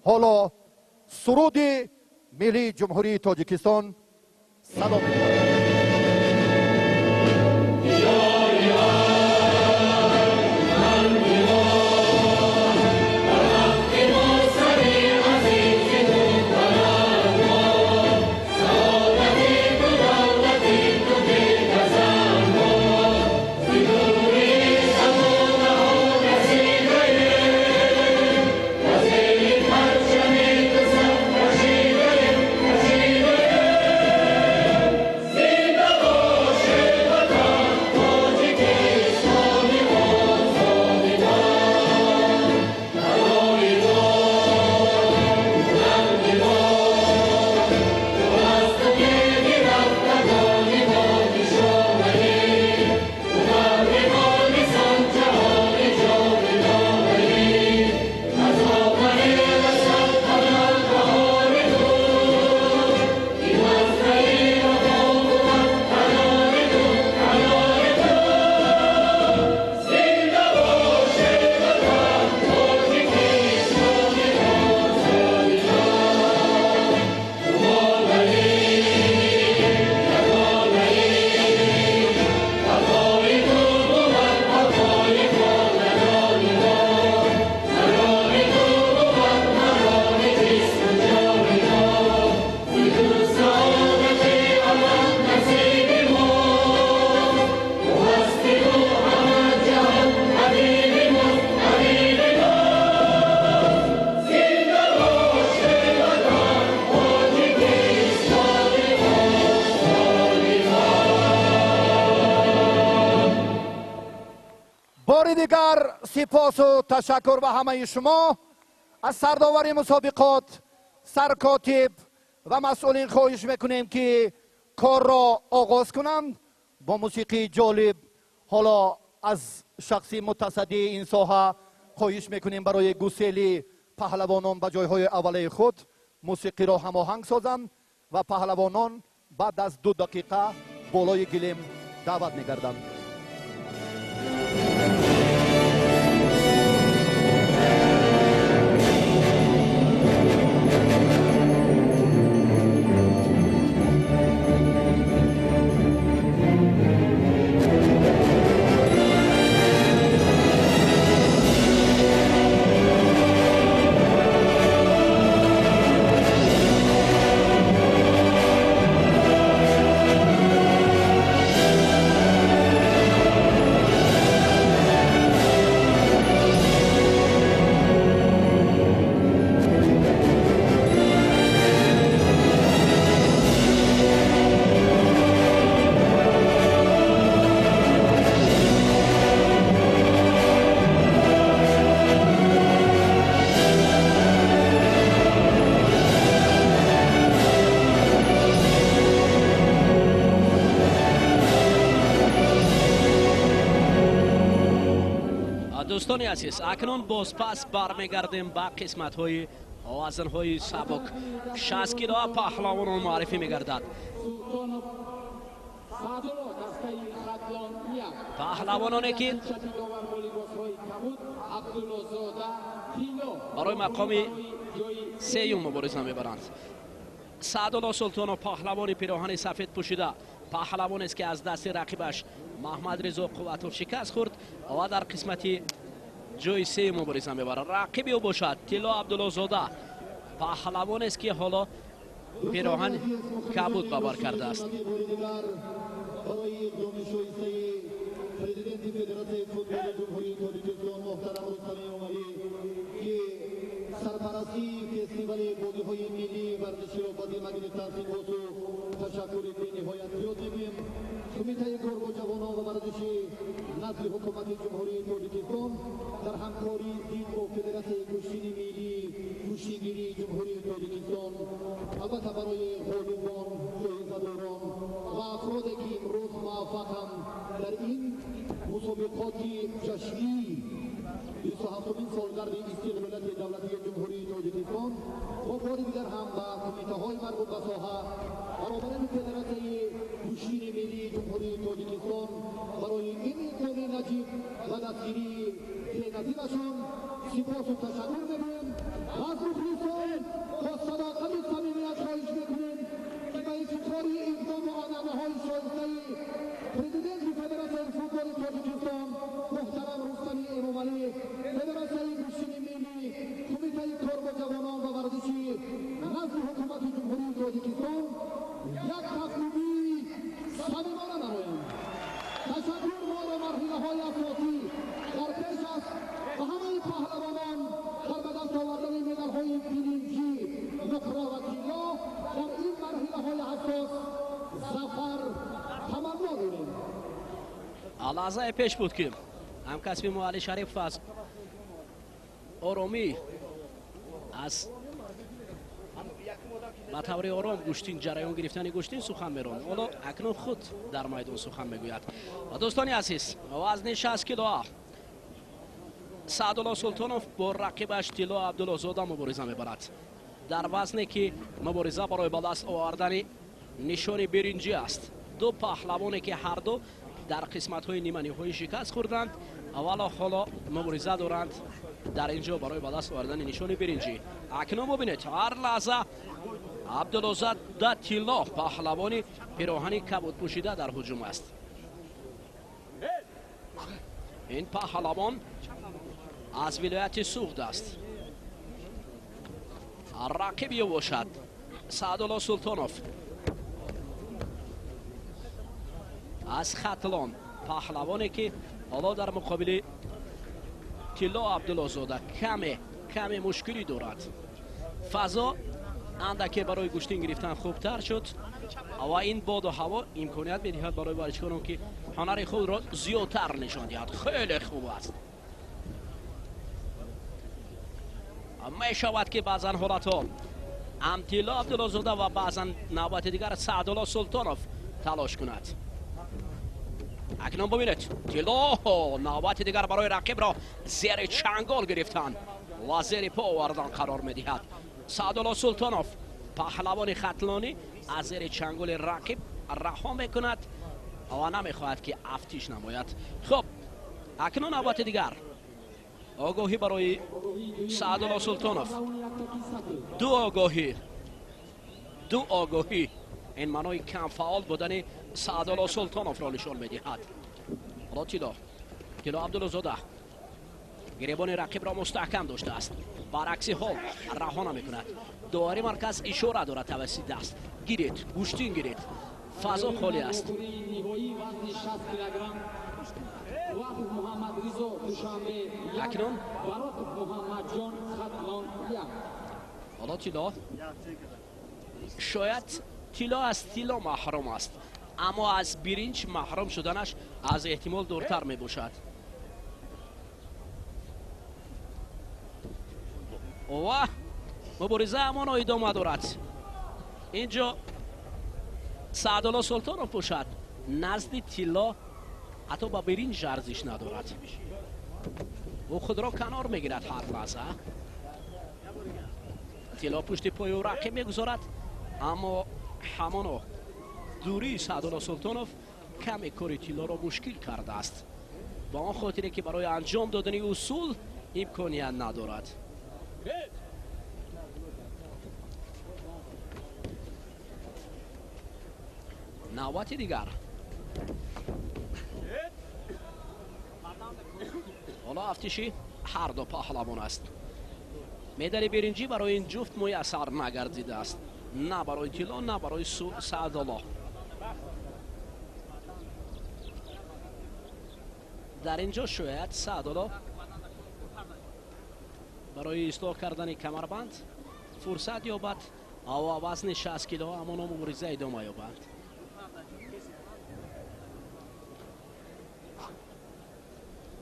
حالا سرود ملی جمهوری تاجیکستان صدا می‌برد. بار دیگر سپاس و تشکر به همه شما. از سرداوری مسابقات، سرکاتب و مسئولین خواهش میکنیم که کار را آغاز کنند. با موسیقی جالب حالا از شخصی متصدی این ساحه خواهش میکنیم برای گسیل پهلوانان به جایهای اولیه خود موسیقی را هماهنگ سازند و پهلوانان بعد از 2 دقیقه بالای گلیم دعوت میگردند. دوستان عزیز، اکنون بازپس برمیگردیم به قسمت های وزن های سبک. 60 کیلو پهلوانان معرفی میگردد. پهلوانانی که برای مقام سیوم مبارزه میبرند. سعدالله سلطان پهلوان پیراهن سفید پوشیده، پهلوان است که از دست رقیبش محمد رضا قوتوف شکست خورد و در قسمت جای سه مبارزه میبرد. رقیبی او باشد طلا عبدالله زاده، پهلوان است که حالا پیراهن کبود به بر کرده است. سرپرستی فستیوال بازی‌های ملی ورزشی را با دیمگین تنظیم و تشکر بی‌نهایت یاد می‌کنیم. کمیته کار با جوانان و ورزشی نزد حکومت جمهوری تاجیکستان در همکاری ضد با فدراسیون کشتی ملی کشتیگیری جمهوری تاجیکستان، البته برای غالبان، جایزه‌داران و افرادی که امروز موفق‌اند در این مسابقات جشنی 27مین سالگرد استقلالیت دولتی جمهوری تاجیکستان و بار دیگر هم به کمیته‌های مربوط به ساحه برابران فدراسیون کشتی ملی جمهوری تاجیکستان برای این امکان نجیب و دستگیری بی‌نظیرشان سپاس و تشکر می‌کنیم. از مخلصان لحظه پیش بود که همکسب ما علی شریف از آرامی از با طور آرام گوشتین جریان گرفتن گوشتین سخن میرون. حالا اکنون خود در میدان سخن میگوید. دوستان عزیز، وزن 60 کیلو سعدالله سلطانوف با رقیبش طلا عبدالله زاده مبارزه میبرد. در وزنی که مبارزه برای به دست آوردن نشان برنجی است. دو پهلوانی که هر دو در قسمت های نیمه نهایی شکست خوردند، اولا حالا مبارزه دارند در اینجا برای به دست آوردن نشان برنجی. اکنون ببینید هر لحظه عبدالله زاده طلا پهلوانی پیراهن کبود پوشیده در هجوم است. این پهلوان از ولایت سوخت است. رقیبی باشد سعدالله سلطانوف از ختلان، پهلوانی که حالا در مقابل طلا عبدالله زاده کمی مشکلی دارد. فضا اندکی برای گوشتین گرفتن خوبتر شد و این باد و هوا امکانیت میدهد برای ورزشکاران که هنر خود را زیادتر نشان دهند. خیلی خوب است. می شود که بعضا حالت ها هم طلا عبدالله زاده و بعضا نوبت دیگر سعدالله سلطانوف تلاش کند. اکنون ببینید طلا نوبت دیگر برای رقیب را زیر چنگال گرفتن و زیر پا آوردن قرار میدهد. سعدالله سلطانوف پهلوان ختلانی از زیر چنگال رقیب رها میکند و نمیخواهد که افتیش نماید. خب اکنون نوبت دیگر آگاهی برای سعدالله سلطانوف. دو آگاهی این معنای کم فعال بودن سعدالله سلطانوف را نشان میدهد. حالا طلا عبدالله زاده گریبان رقیب را مستحکم داشته است، برعکس حال رها نمیکند. داوری مرکز اشاره دارد توسط دست گیرید، گوشتین گیرید، فضا خالی است. اکنون حالا طلا شاید طلا از طلا محروم است، اما از برنج محروم شدنش از احتمال دورتر می باشد. و مبارزه همان ادامه دارد. اینجا سعدالله سلطانوف باشد نزد طلا حتی با برنج ارزش ندارد. او خود را کنار میگیرد هر لحظه. طلا پشت پای او رقیب میگذارد، اما همانا دوری سعدالله سلطانوف کمی کار طلا را مشکل کرده است، با آن خاطره که برای انجام دادن اصول امکانیت ندارد. نوبت دیگر حالا افتشی هر دو پهلوان است. مدال برنجی برای این جفت میسر نگردیده است، نه برای طلا نه برای سعدالله. در اینجا شاید سعدالله برای اصلاح کردن کمربند فرصت یابد و وزن 60 کیلو همانا مبارزه ادامه یابد.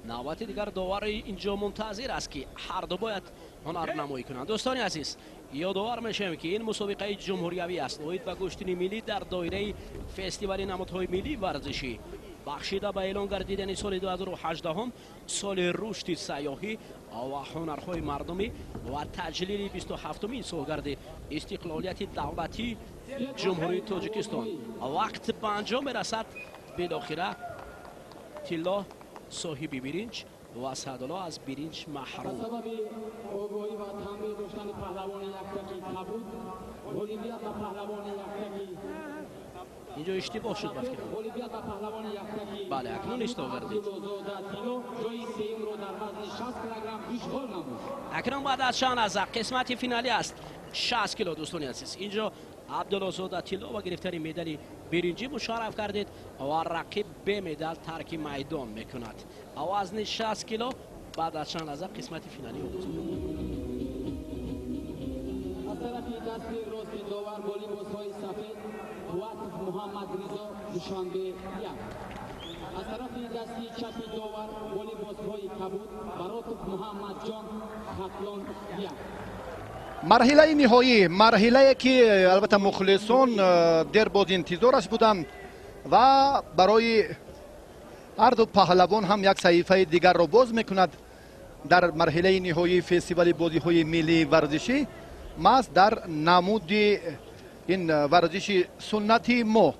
نوبت دیگر داور اینجا منتظر است که هر دو باید هنر نمایی کنند. دوستان عزیز یادآور میشم که این مسابقه جمهوریوی است، اوید و گشتین ملی در دایره فستیوال نمادهای ملی ورزشی بخشیده به اعلان گردیدن سال 2018 سال رشد سیاحی و هنرهای مردمی و تجلیل 27مین سالگرد استقلالیت دولتی جمهوری تاجیکستان. وقت به انجام میرسد بالاخره طلا صاحب برنج و سعدالله از برنج محروم. سبب آگاهی و تنبیه داشتن پهلوان یکتکی نبود، المپیاد و پهلوان یکتکی اینجا اشتباه شد بفکرم. المپیاد و پهلوان یکتکی بله اکنون اشتباه کردید. جای سیم رو در وزن 60 کیلوگرم اشغال نمود. اکنون بعد از چند از قسمت فینالی است 60 کیلو. دوستان عزیز اینجا عبدالله زاده طلا و گرفتن مدال برنجی مشرف کردید و رقیب به مدال ترک میدان میکند. وزن 60 کیلو بعد از چند از قسمت فینالی آغاز می‌شود. از طرف دست راست داور با لباس‌های سفید وقت محمد رضا دوشنبه یک. از طرف دستی چپ داور والیبال‌های کبود براتوف محمد جان خطلان یک. مرحله نهایی، مرحله که البته مخلصان در باز انتظارش بودند و برای هر دو پهلوان هم یک صحیفه دیگر را باز میکند در مرحله نهایی فستیوال بازی‌های ملی ورزشی. ما در نمود این ورزش سنتی ما،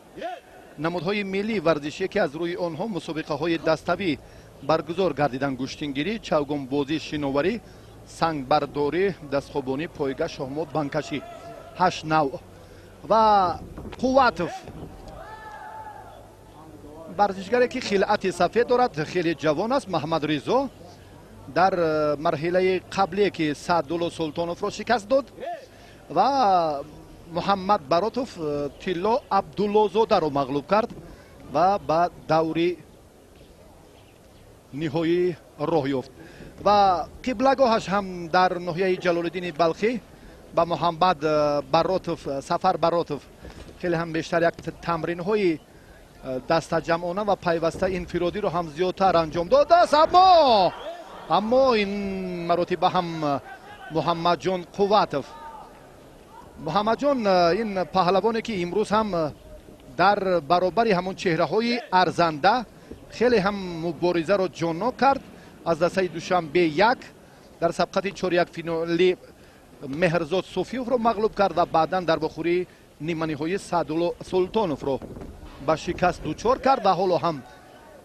نمودهای ملی ورزشی که از روی آنها مسابقه های دستوی برگزار گردیدن: گوشتنگیری، چوگان بازی، شناوری، سنگ برداری، دستخوابانی، پایگاه، شاهمات، بانکشی، 8 نوع. و قواتوف ورزشگری که خلعت سفید دارد، خیلی جوان است. محمد رضا در مرحله قبلی که سعدالله سلطانوف را شکست داد و محمد براتوف تیلا عبدالله زاده را مغلوب کرد و به دوری نهایی راه یافت. و قبلگاهش هم در ناحیه جلالالدین بلخی با محمد براتوف، سفر براتوف خیلی هم بیشتر یک تمرین های دست جمعانه و پیوسته انفرادی رو هم زیادتر انجام داده است. اما این مراتب هم محمد جان قواتوف، محمد جان این پهلوانی که امروز هم در برابر همون چهره های ارزنده خیلی هم مبارزه را جانا کرد. از دسته دوشنبه یک در سبقت 4-1 فینالی مهرزاد صوفیوف را مغلوب کرد و بعدا در بخوری نیمه نهایی سعدالله سلطانوف را به شکست دوچار کرد و حالا هم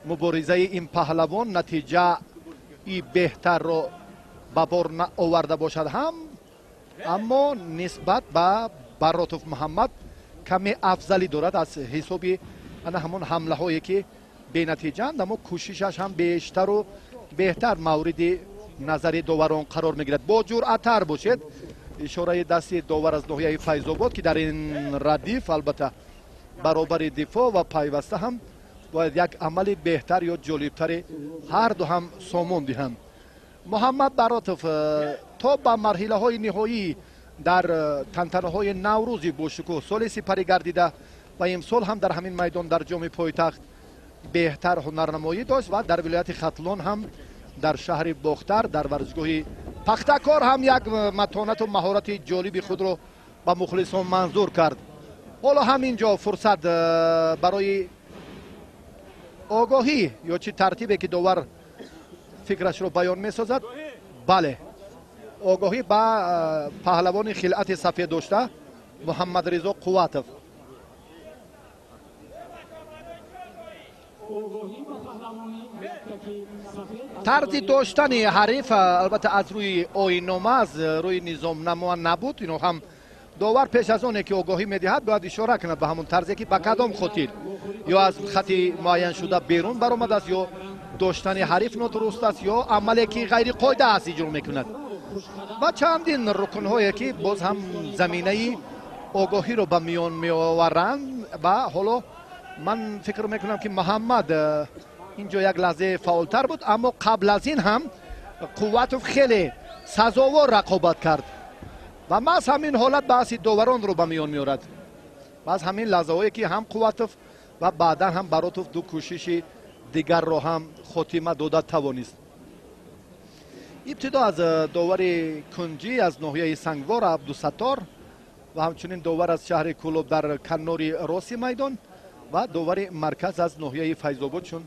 مبارزه این پهلوان نتیجه ای بهتر را به بار آورده باشد هم، اما نسبت به براتوف محمد کمی افضلی دارد از حساب همون حمله هایی که به نتیجه اند، اما کوششش هم بیشتر و بهتر مورد نظر داوران قرار میگیرد. با جرأت‌تر باشد. اشاره دست داور از ناحیه فیض‌آباد که در این ردیف البته برابر دفاع و پیوسته هم باید یک عمل بهتر یا جالبتر هر دو هم سامان دهند. محمد براتوف تا به مرحله های نهایی در تنتنه های نوروزی با شکوه سال سپری گردیده و امسال هم در همین میدان در جام پایتخت بهتر هنرنمایی داشت و در ولایت ختلان هم در شهر باختر در ورزشگاه پختکار هم یک متانت و مهارت جالبی خود را به مخلصان منظور کرد. حالا همینجا فرصت برای آگاهی یا چی ترتیبی که داور فکرش رو بیان می سازد. بله، آگاهی با پهلوان خلعت سفید داشته محمد رضا قواتوف. طرز داشتن حریف البته از روی آیین‌نامه، از روی نظام نما نبود. اینو هم داور پیش از اونه که آگاهی میدهد باید اشاره کند به همون طرزی که به کدام خاطر یا از خطی معین شده بیرون برآمده است یا داشتن حریف نادرست است یا عملی که غیر قاعده است اجرا میکند و چندین رکن‌هایی که باز هم زمینه آگاهی رو به میان میآورند. و حالا من فکر میکنم که محمد اینجا یک لحظه فعالتر بود، اما قبل از این هم قواتوف خیلی سزاوار رقابت کرد و ما از همین حالت بحث داوران رو به میان میارد. و از همین لحظه هایی که هم قواتوف و بعدا هم براتوف دو کوشش دیگر رو هم خاتمه داده توانست. ابتدا از داور کنجی از ناحیه سنگوار عبدالستار و همچنین داور از شهر کلوب در کناری راست میدان و داور مرکز از ناحیه فیض‌آباد چون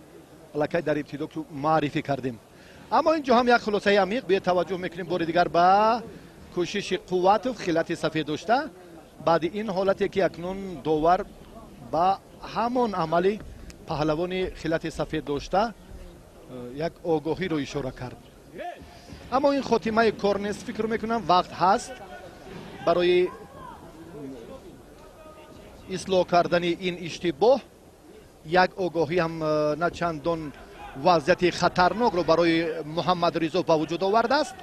لکه در ابتدا معرفی کردیم. اما اینجا هم یک خلاصه عمیق به توجه میکنیم بار دیگر به کوشش قواتوف خلعت سفید داشته. بعد این حالتی که اکنون داور با همون عملی پهلوان خلعت سفید داشته یک آگاهی رو اشاره کرد. اما این خاتمه کار نیست. فکر میکنم وقت هست برای اصلاح کردن این اشتباه. یک آگاهی هم نه چندان وضعیت خطرناک رو برای محمد رضا به وجود آورده است.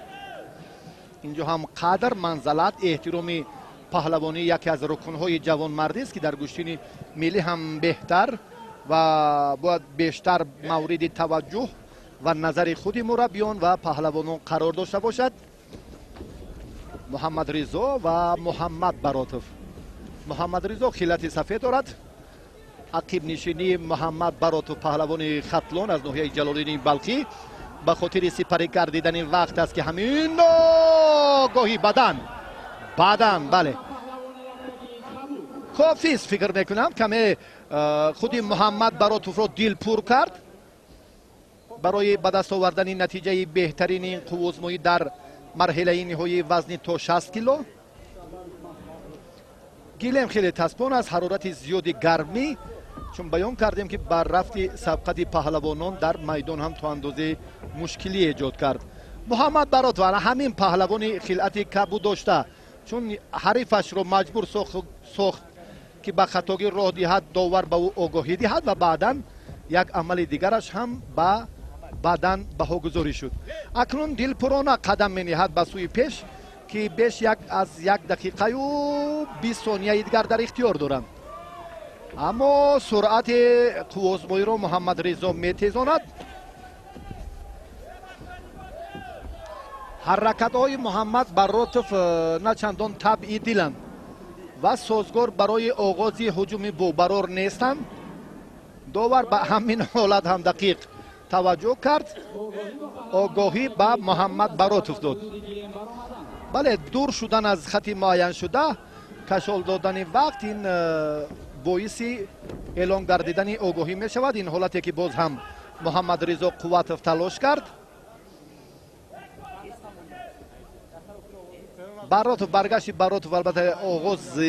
اینجا هم قدر منزلت احترامی پهلوانی یکی از رکنهای جوانمردی است که در گشتین ملی هم بهتر و باید بیشتر مورد توجه و نظر خود مربیان و پهلوانان قرار داشته باشد. محمد رضا و محمد براتوف. محمد رضا خلعت سفید دارد عقیب نشینی محمد براتوف پهلوان خطلون از ناحیه جلال‌الدین بلخی به خاطر سپری گردیدن وقت است که همین گاهی بدن بله کافیست فکر میکنم کمی خودی محمد براتوف رو دل پر کرد برای به دست آوردن نتیجه بهترین قوزمایی در مرحله نهایی وزن تا 60 کیلو. گیلم خیلی تسپون است، حرارت زیادی گرمی، چون بیان کردیم که بر رفت سبقت پهلوانان در میدان هم تا اندازه مشکلی ایجاد کرد. محمد براتوف همین پهلوانی خلعت کبود داشته، چون حریفش رو مجبور ساخت که به خطاگی راه دهد، داور به او آگاهی دهد و بعدا یک عمل دیگرش هم به بعدن بهاگذاری شد. اکنون دلپرانه قدم می نهد به سوی پیش که بیش از 1 دقیقه و 20 ثانیه دیگر در اختیار دارند. اما سرعت قوزمایی رو محمد رضا می تیزاند. حرکت های محمد براتوف نه چندان طبیعی دیلند و سازگار برای آغاز هجوم بوبرار نیستند. داور به همین حالت هم دقیق توجه کرد، آگاهی به محمد براتوف داد. بله، دور شدن از خط معین شده، کشال دادن وقت این باعث اعلان گردیدن آگاهی می شود. این حالتی که باز هم محمد رضا قوتوف تلاش کرد. براتوف برگشت براتوف البته آغاز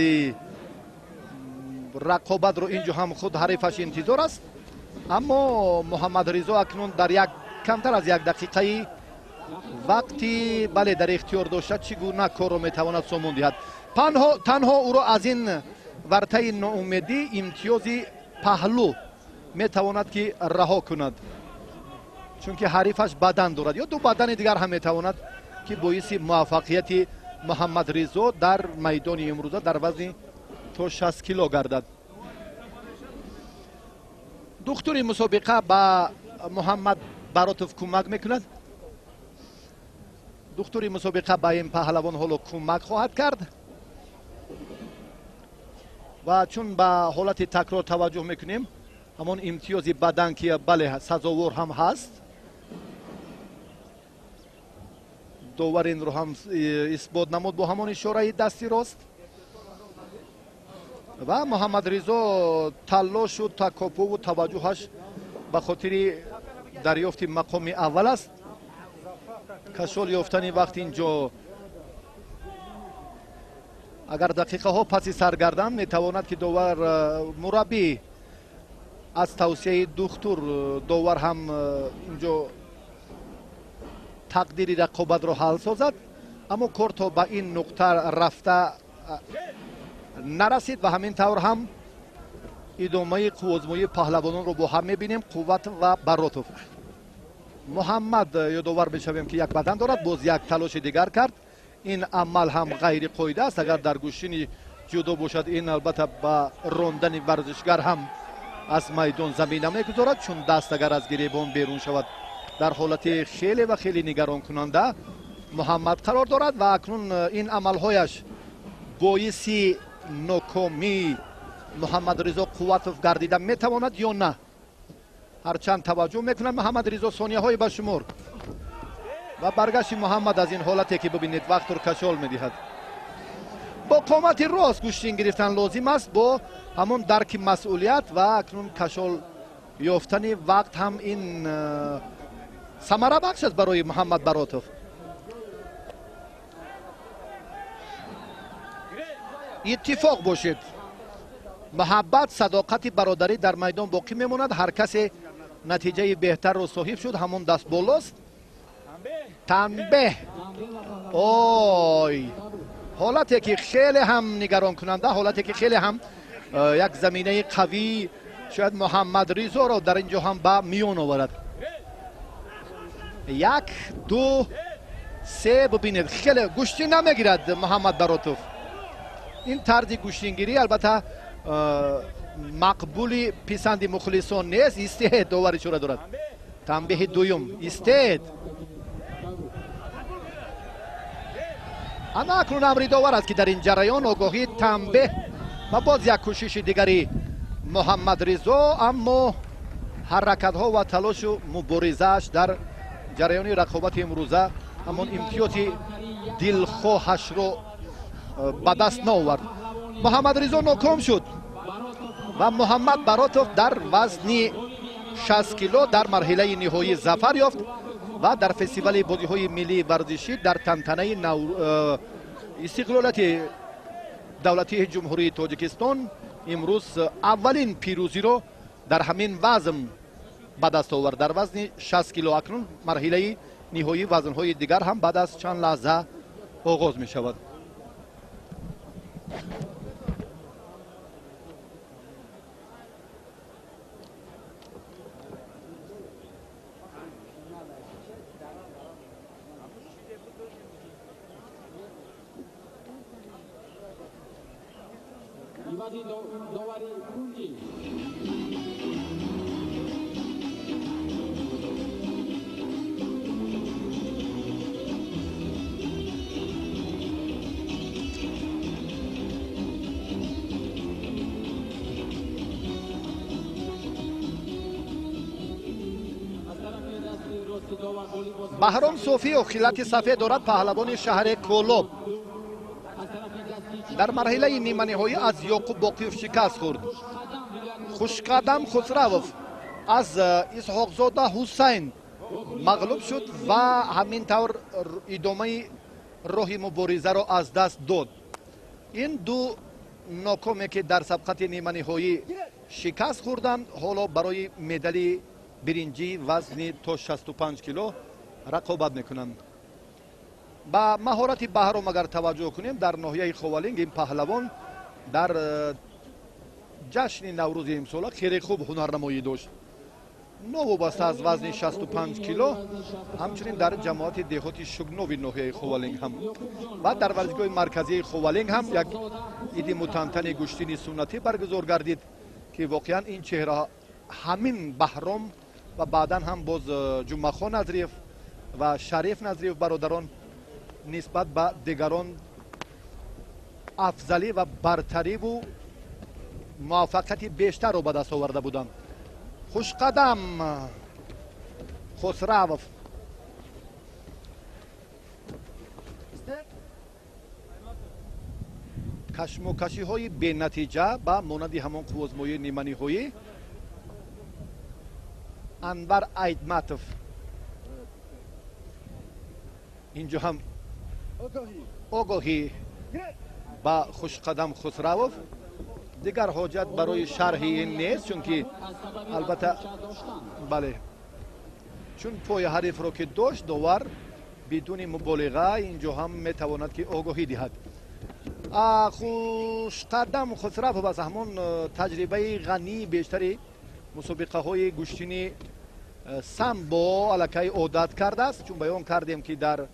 رقابت رو اینجا هم خود حریفش انتظار است، اما محمد رضا اکنون در کمتر از 1 دقیقه وقتی بله در اختیار داشته چگونه کار رو میتواند سامون دهد. تنها او را از این ورطه ناامیدی امتیاز پهلو میتواند که رها کند، چون که حریفش بدن دارد یا 2 بدن دیگر هم میتواند که باعث موفقیت محمد رضا در میدان امروزه در وزن تا 60 کیلو گردد. دکتر مسابقه به محمد براتوف کمک میکند. دکتر مسابقه به این پهلوان حالا کمک خواهد کرد و چون به حالت تکرار توجه میکنیم، همون امتیاز بدن که بله سزاوار هم هست، داور این رو هم اثبات نمود با همون اشاره دستی راست و محمد رضا تلاش و تکاپو و توجهش به خاطر دریافت مقام اول است. کشال یافتن وقت اینجا اگر دقیقه ها پس سرگردم میتواند که داور مربی از توصیه دکتر داور هم اینجا تقدیر رقابت رو حل سازد، اما کار تا به این نقطه رفته نرسید و همین طور هم ادامه قوزمایی پهلوانان رو با هم میبینیم. قوت و براتوف محمد یادآور بشویم که یک بدن دارد، باز یک تلاش دیگر کرد. این عمل هم غیر قاعده است، اگر در گوشین جدا باشد این البته با راندن ورزشگر هم از میدان زمین نمیگذارد، چون دست اگر از گریبان بیرون شود در حالت خیلی و خیلی نگران کننده محمد قرار دارد و اکنون این عملهایش باعث ناکامی محمد رضا قوتوف گردیده میتواند یا نه. هرچند توجه میکنند محمد رضا ثانیه های به شمار و برگشت محمد از این حالتی که ببینید وقت رو کشال میدهد. با قامت راست گوشتین گرفتن لازم است، با همون درک مسئولیت و اکنون کشال یافتن وقت هم این ثمره بخش است برای محمد براتوف. اتفاق باشید، محبت، صداقت، برادری در میدان باقی میماند. هر کسی نتیجه بهتر رو صاحب شد، همون دست بالاست. تنبیه اوی حالتی که خیلی هم نگران کننده، حالتی که خیلی هم یک زمینه قوی شاید محمد رضا رو در اینجا هم به میون آورد. 1 2 3 ببینید خیلی گوشتین نمیگیرد محمد براتوف. این طرز گوشتینگیری البته مقبولی پسند مخلصان نیست. استعداد داوری چرا دارد. تنبیه دویم استعداد. اما اکنون امری داور است که در این جریان آگاهی تنبیه و باز یک کوشش دیگری محمد رضا، اما حرکت ها و تلاش و مبارزه‌اش در جریان رقابت امروزه همون امتیاز دلخواهش رو به دست نآورد. محمد رضا ناکام شد و محمد براتوف در وزن 60 کیلو در مرحله نهایی ظفر یافت و در فستیوال بازی‌های ملی ورزشی در تنتنه استقلالیت دولتی جمهوری تاجیکستان امروز اولین پیروزی رو در همین وزن به دست آورد. در وزن 60 کیلو اکنون مرحله نهایی وزن‌های دیگر هم بعد از چند لحظه آغاز می شود. داوری کنجی بهرام صوفی و خلعت سفید دارد، پهلوان شهر کولوب. در مرحله نیمه نهایی از یعقوب باقیوف شکست خورد. خوشقدم خسروف از اسحاق زاده حسین مغلوب شد و همین طور ادامه راه مبارزه را از دست داد. این دو ناکامی که در سبقت نیمه نهایی شکست خوردند حالا برای مدال برنجی وزن تا 65 کیلو رقابت میکنند. با مهارت بهرام اگر توجه کنیم در ناحیه خوالینگ این پهلوان در جشن نوروز امسال خیلی خوب هنرنمایی داشت. نوابسته از وزن 65 کیلو همچنین در جماعت دهاتی شگنوی ناحیه خوالینگ هم و در ورزشگاه مرکزی خوالینگ هم یک عید متنتن گشتین سنتی برگزار گردید که واقعا این چهره همین بهرام و بعدا هم باز جمعه خان نظریف و شریف نظریف برادران نسبت به دیگران افضلی و برتری و موفقیت بیشتر رو به دست آورده بودند. خوشقدم خسروف کشمکشی های بی نتیجه با مانند همان قوزمایی نیمه نهایی. انور ایدمتوف اینجا هم آگاهی با خوشقدم خسروف. دیگر حاجت برای شرح این نیست چون که البته بله چون پای حریف رو که داشت داور بدون مبالغه اینجا هم میتواند که آگاهی دهد. خوشقدم خسروف بس همون تجربه غنی بیشتری مسابقه های گشتین سامبو علاقه عادت کرده است، چون بیان کردیم که در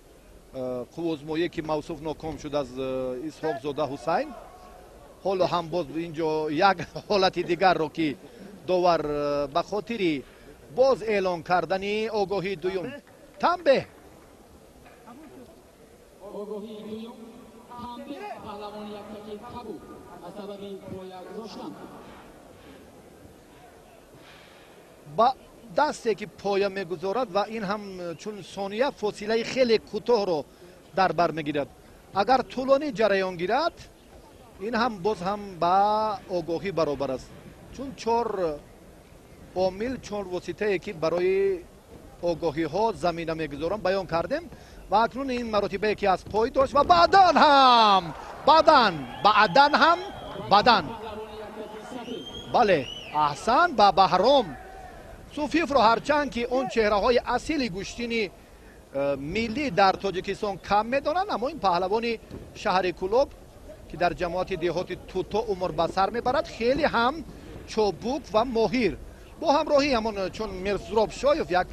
قوزمایی که موصوف ناکام شد از اسحاق زاده حسین، حالا هم باز اینجا یک حالت دیگر رو که داور به خاطر باز اعلان کردن آگاهی دویم تنبه آگاهی دویم تنبه پهلوان یکتکی تبو از سبب پایا روشن با دستی که پایا میگذارد و این هم چون ثانیه فاصله خیلی کوتاه رو در بر میگیرد. اگر طولانی جریان گیرد این هم باز هم با آگاهی برابر است، چون 4 عامل 4 واسطه که برای آگاهی ها زمینه میگذارم بیان کردیم و اکنون این مراتبه که از پای داشت و بعدن هم بدن بله احسن با بهرام صوفیف رو هرچند که اون چهره های اصیل گشتین ملی در تاجیکستان کم میدانند، اما این پهلوان شهر کولوب که در جماعت دهات توتا عمر به سر میبرد خیلی هم چابک و ماهر با همراهی همون چون میرزراب شایف یک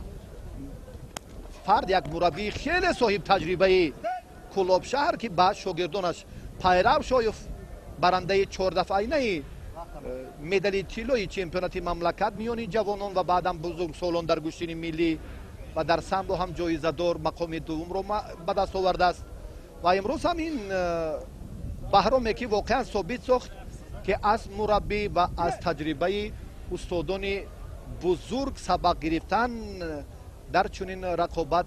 فرد یک مربی خیلی صاحب تجربه کولوب شهر که با شاگردانش پیرو شایف برنده 4 دفعه مدال طلایی چمپیونات مملکت میانی جوانان و بعدم بزرگ سالان در گشتین ملی و در سامبو هم جایزه دار مقام دوم رو به دست آورده است و امروز هم این بهرامی که واقعا ثابت ساخت که از مربی و از تجربه استادان بزرگ سبق گرفتن در چنین رقابت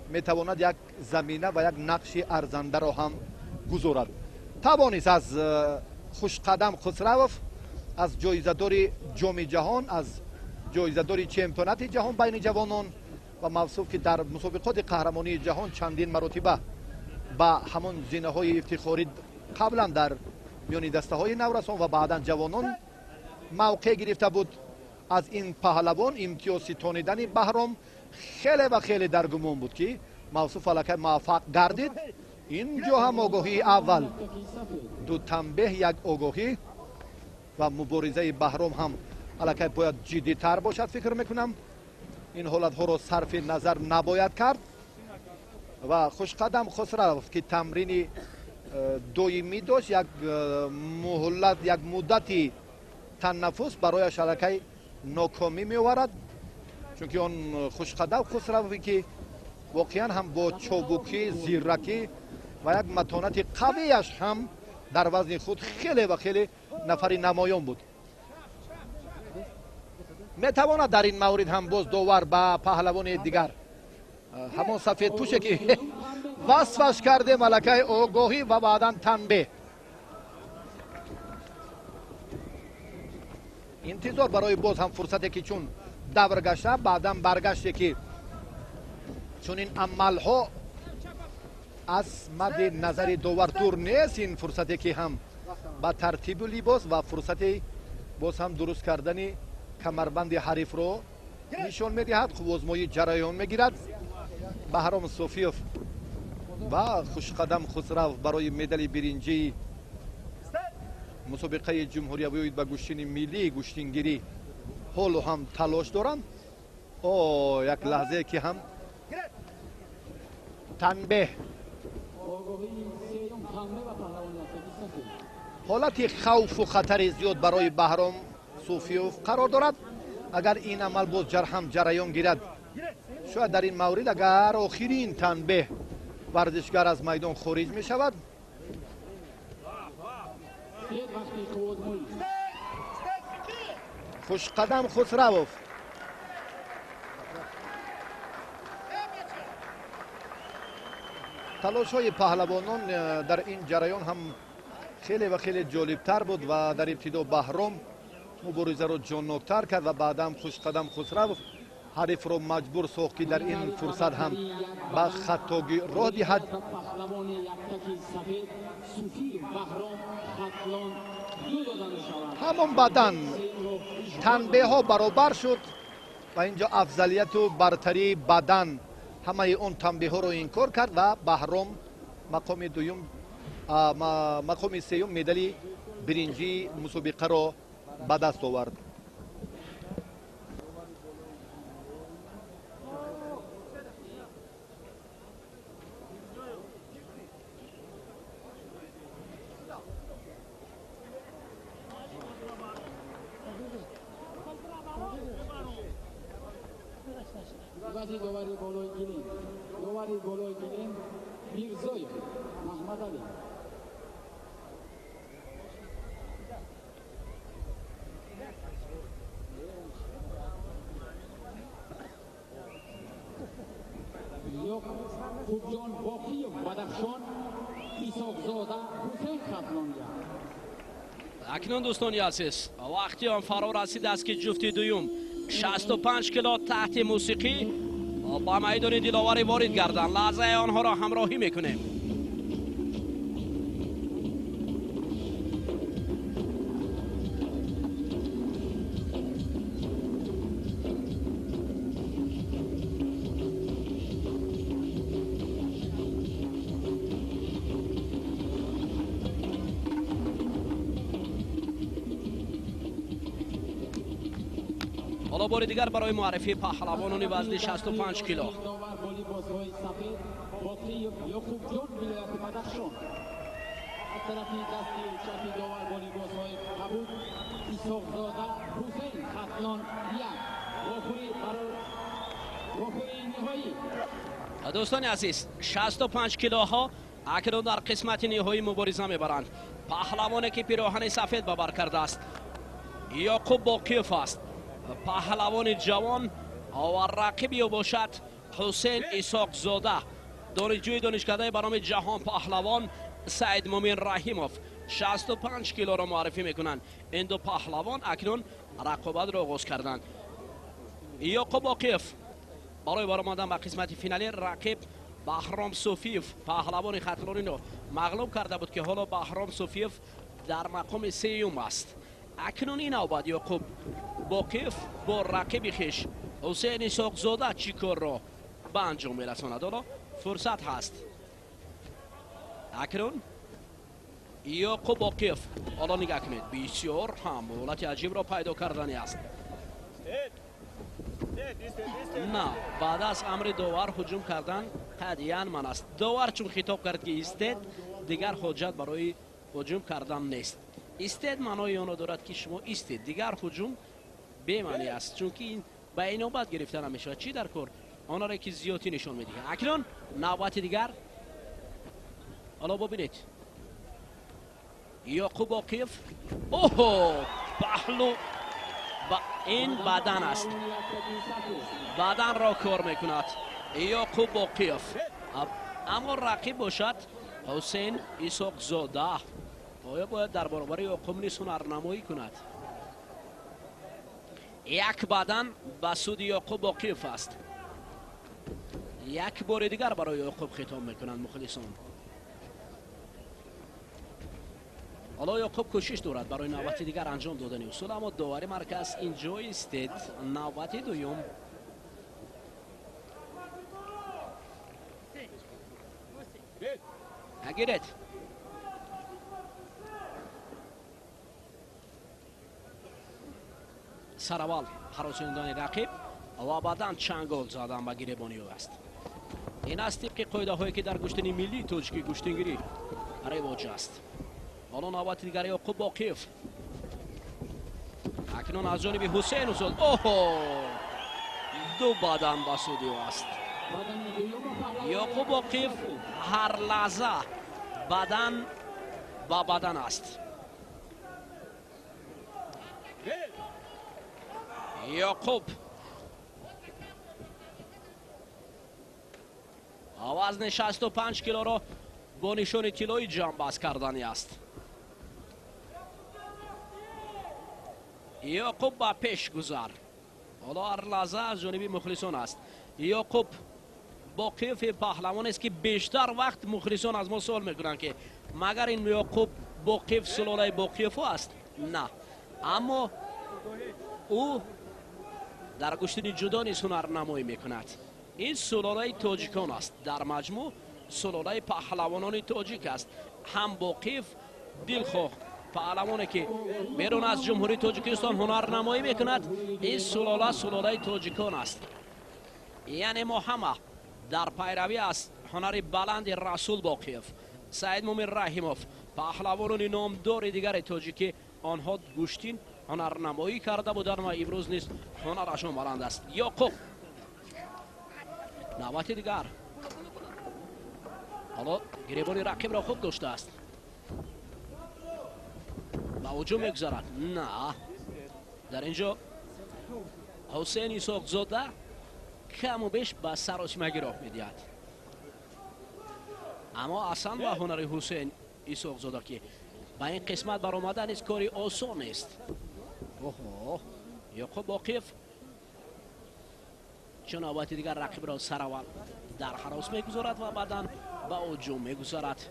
میتواند یک زمینه و یک نقش ارزنده را هم گذارد. توانست از خوشقدم خسروف از جایزه‌دار جام جهان، از جایزه‌دار چمپیونات جهان بین جوانان و موصوف که در مسابقات قهرمانی جهان چندین مرتبه با همان زینه‌های افتخاری قبلا در میان دسته‌های نورسان و بعدا جوانان موقع گرفته بود. از این پهلوان امتیاز ستانیدن بهرام خیلی و خیلی در گمان بود که موصوف علاقه موفق گردید. اینجا هم آگاهی اول دو تنبه یک آگاهی و مبارزه بهرام هم علاقه باید جدی تر باشد. فکر میکنم این حالت ها را صرف نظر نباید کرد و خوشقدم خسروف که تمرین دویمی داشت، یک مهلت یک مدتی تنفس برایش علاقه ناکامی می‌آورد، چون که آن خوشقدم خسروی که واقعا هم با چابکی، زیرکی و یک متانت قویش هم در وزن خود خیلی و خیلی نفر نمایان بود. میتواند در این مورد هم باز داور با پهلوان دیگر همان سفید پوشه که وصفش کرده ملکه آگاهی و بعدا تنبیه. انتظار برای باز هم فرصتی که چون دور گشته بعدا برگشته که چون این عمل ها از مد نظر داور دور نیست، این فرصتی که هم با ترتیب لباس و فرصتی باز هم درست کردن کمربند حریف رو نشان میدهد. خوب آزمایی جریان میگیرد بهرام صوفیوف و خوشقدم خسرو برای مدال برنجی مسابقه جمهوری اوید و گشتین ملی گشتینگیری حال هم تلاش دارند. یک لحظه که هم تنبیه حالت خوف و خطر زیاد برای بهرام صوفیوف قرار دارد. اگر این عمل باز هم جریان گیرد، شاید در این مورد اگر آخرین تنبیه ورزشگر از میدان خارج می شود. خوشقدم خسروف تلاش های پهلوانان در این جریان هم خیلی و خیلی جالبتر بود و در ابتدا بهرام مبارزه را جانناکتر کرد و بعد هم خوشقدم خسروف حریف را مجبور ساخت که در این فرصت هم با خطاگی راه دهد. همان بدن تنبیه ها برابر شد و اینجا افضلیت و برتری بدن همه اون تنبیه ها رو انکار کرد و بهرام مقام سیوم مدال برنجی مسابقه را به دست آورد. داوری بالای گیریم میرزای محمد علی. یک خوبجان باقی بدخشان ایساقزاده حسین خطلانگر. اکنون دوستان عزیز وقتی آن فرا رسید است که جفت دویم 65 کیلو تحت موسیقی با میدان دلاور وارد گردند. لحظه آنها را همراهی میکنیم. حالا بار دیگر برای معرفی پهلوانان وزن 65 کیلو. دوستان عزیز 65 کیلو ها اکنون در قسمت نهایی مبارزه میبرند. پهلوانی که پیراهن سفید به بر کرده است یعقوب باقیف است. پهلوان جوان و رقیبی باشد حسین اسحاق زاده، دانشجوی دانشکده به نام جهان پهلوان سعید مومن رحیموف. 65 کیلو را معرفی میکنند. این دو پهلوان اکنون رقابت را آغاز کردند. یعقوب باقیف برای برآمدن به قسمت فینالی رقیب بهرام صوفیف پهلوان خطلانی را مغلوب کرده بود که حالا بهرام صوفیف در مقام سیوم است. اکنون این نوبت یعقوب باقیف با رقیب خویش حسین اسحاق زاده چی کار را به انجام میرساند. حالا فرصت هست. اکنون یعقوب باقیف حالا نگاه کنید، بسیار حالت عجیب را پیدا کردنی است. نه، بعد از امر داور هجوم کردن قطعاً من است. داور چون خطاب کرد که ایستید، دیگر حاجت برای هجوم کردن نیست. ایستید معنای آن دارد که شما ایستید، دیگر هجوم به معنی است، چون که این به این نوبت گرفته نمیشه. چی در کار آن را که زیادی نشون میده. اکنون نوبت دیگر. حالا ببینید یعقوب باقیف، اوه پهلو این بدن است، بدن را کار میکند یعقوب باقیف. اما رقیب باشد حسین اسحاق زاده، آیا باید در برابر یعقوب نیز هنرنمایی کند؟ یک بدن به سود یعقوب باقیف است. یک بار دیگر برای یعقوب خطاب میکنند مخلصان. حالا یعقوب کوشش دارد برای نوبت دیگر انجام دادن اصول، اما داوری مرکز اینجا ایستید. نوبت دوم. اگرید سراول حراساندن رقیب و بعداً چنگال زدن به گریبانی او است. این است طبق قاعده هایی که در گشتنی ملی تاجیکی گشتنگیری رواج است. حالا نوبت دیگر یعقوب باقیف. اکنون از جانب حسین اصول، اوه دو بدن به سود او است. یعقوب باقیف هر لحظه بدن با بدن است. یعقوب وزن 65 کیلو را با نشان طلایی جام بست کردنی است. یعقوب با پیش گذر. حالا هر لحظه از جانب مخلصان است. یعقوب باقیف پهلوان است که بیشتر وقت مخلصان از ما سوال میکنند که مگر این یعقوب باقیف سلاله باقیف است؟ نه، اما او در گشتن جدا نیز هنرنمایی میکند. این سلاله تاجیکان است. در مجموع سلاله پهلوانان تاجیک است. هم باقیف دلخواه پهلوانی که بیرون از جمهوری تاجیکستان هنرنمایی میکند، این سلاله تاجیکان است. یعنی ما همه در پیروی از هنر بلند رسول باقیف، سعید مومن رحیموف، پهلوانان نامدار دیگر تاجیکی آنها گشتین هنرنمایی کرده بودند و امروز نیز هنرشان بلند است. یعقوب نوبت دیگر. حالا گریبان رقیب را خوب داشته است. با هجوم میگذارد. نه، در اینجا حسین اسحاق زاده کم و بیش به سراسیمگی راه میدهد. اما اصلا با هنر حسین اسحاق زاده که با این قسمت برآمدن نیست کاری آسان نیست. اوه یعقوب باقیف چون نوبت دیگر رقیب را سراول در حراس میگذارد و بعدا با هجوم میگذارد.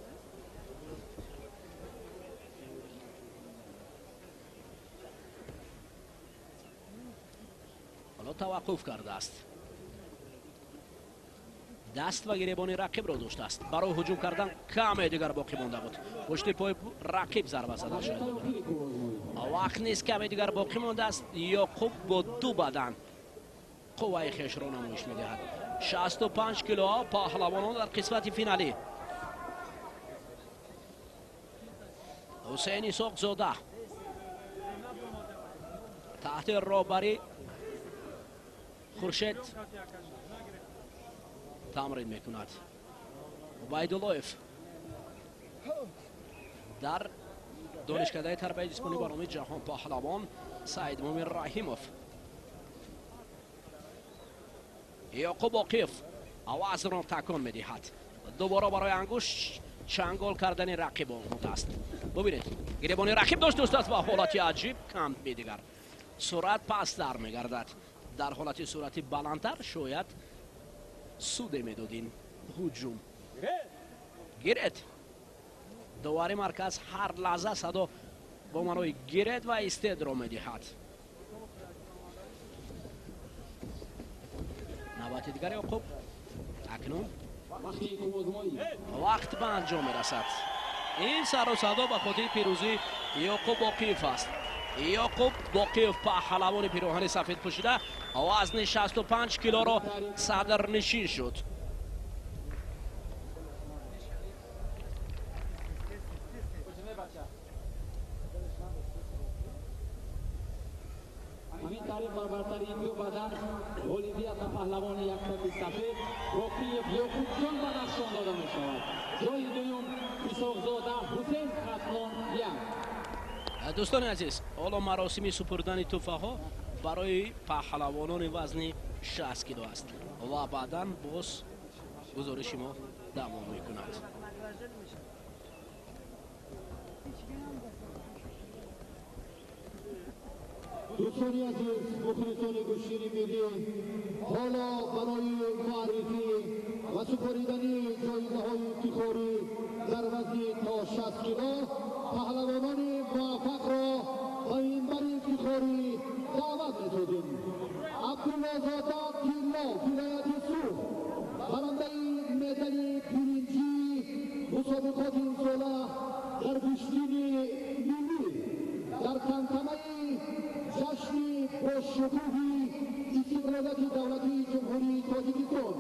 حالا توقف کرده است. دست و گریبان رقیب را داشته است. برای هجوم کردن کم دیگر باقی مانده بود. پشت پای رقیب ضربه زده شده بود. وقت نیست کم دیگر باقی مانده است. یعقوب با دو بدن قوه خویش را نمایش میدهد. 65 کیلو پهلوانان در قسمت فینالی. حسین اسحاق زاده تحت رهبری خورشید تمرین میکند. عبیداللهیف در دانشکده تربیت جسمانی برنامه جهان پهلوان سعید مومن رحیموف. یعقوب عاقف آواز را تکان می‌دهد. دوباره برای انگوش چنگال کردن رقیب آمده است. ببینید گریبان رقیب دوست است با حالت عجیب کم دیگر سرعت پس در می‌گردد. در حالت سرعت بلندتر شاید سود میدادین هجوم. گیرد دواری مرکز هر لحظه صدا با منوی گیرد و استید را می‌دهد. نوبت دیگر یعقوب اکنون وقت به انجام می‌رسد. این سر و صدا به خاطر پیروزی یعقوب عاقف است. یعقوب عاقف پهلوان پیراهن سفید پوشیده وزن 65 کیلو را صدر نشین شد. همین تعریف بر برتری دو بدن اولیویت پهلوان یکتای سفید عاقف یعقوب جان به نشان داده می شود. جای دوم اسحاقزاده حسین خطلان یک. دوستان عزیز حالا مراسم سپردن تحفه ها برای پهلوانان وزن 60 کیلو است و بعدا باز گزارش ما دوام میکند. دوستانی عزیز مخلصان گوشین ملی حالا برای معرفی و سپردن جایزه‌های افتخاری در وزن تا 60 کیلو پهلوانان موفق را به منبر افتخاری دعوت می‌سازیم. عبدالله‌زاده تیرلا ولایت سوخت برنده مدال برنجی مسابقات این ساله در کشتی ملی در تمتمه جشن با شکوه استقلالت دولت جمهوری تاجیکستان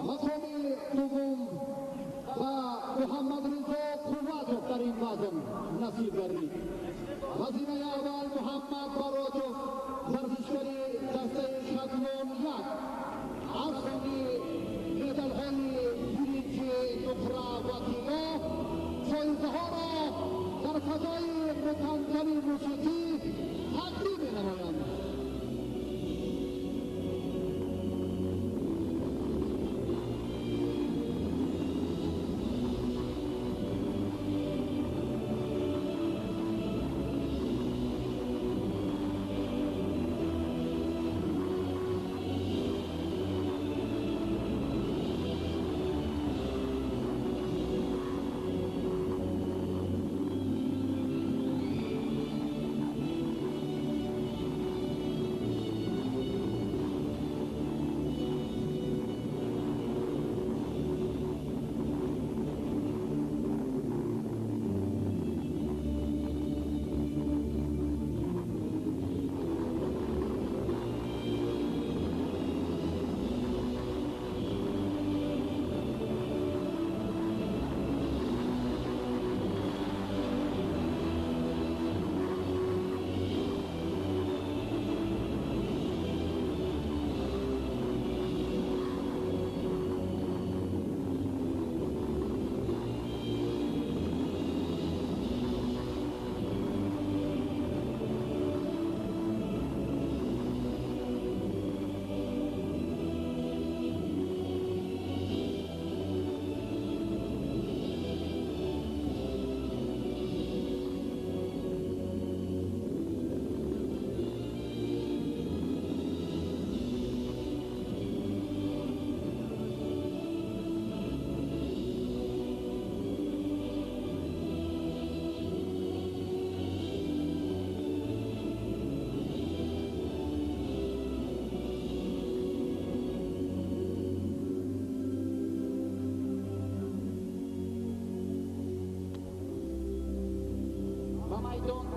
مقام دوم و محمد رضا قوتوف در این وزن نصیب گردید. وزینه اول محمد باراجوف ورزشکار دسته شطرنج یک افغانی مدال‌های برنج نقره و طلا جایزه‌ها را در فضای متنظم موسیقی تقدیم می‌نمایند.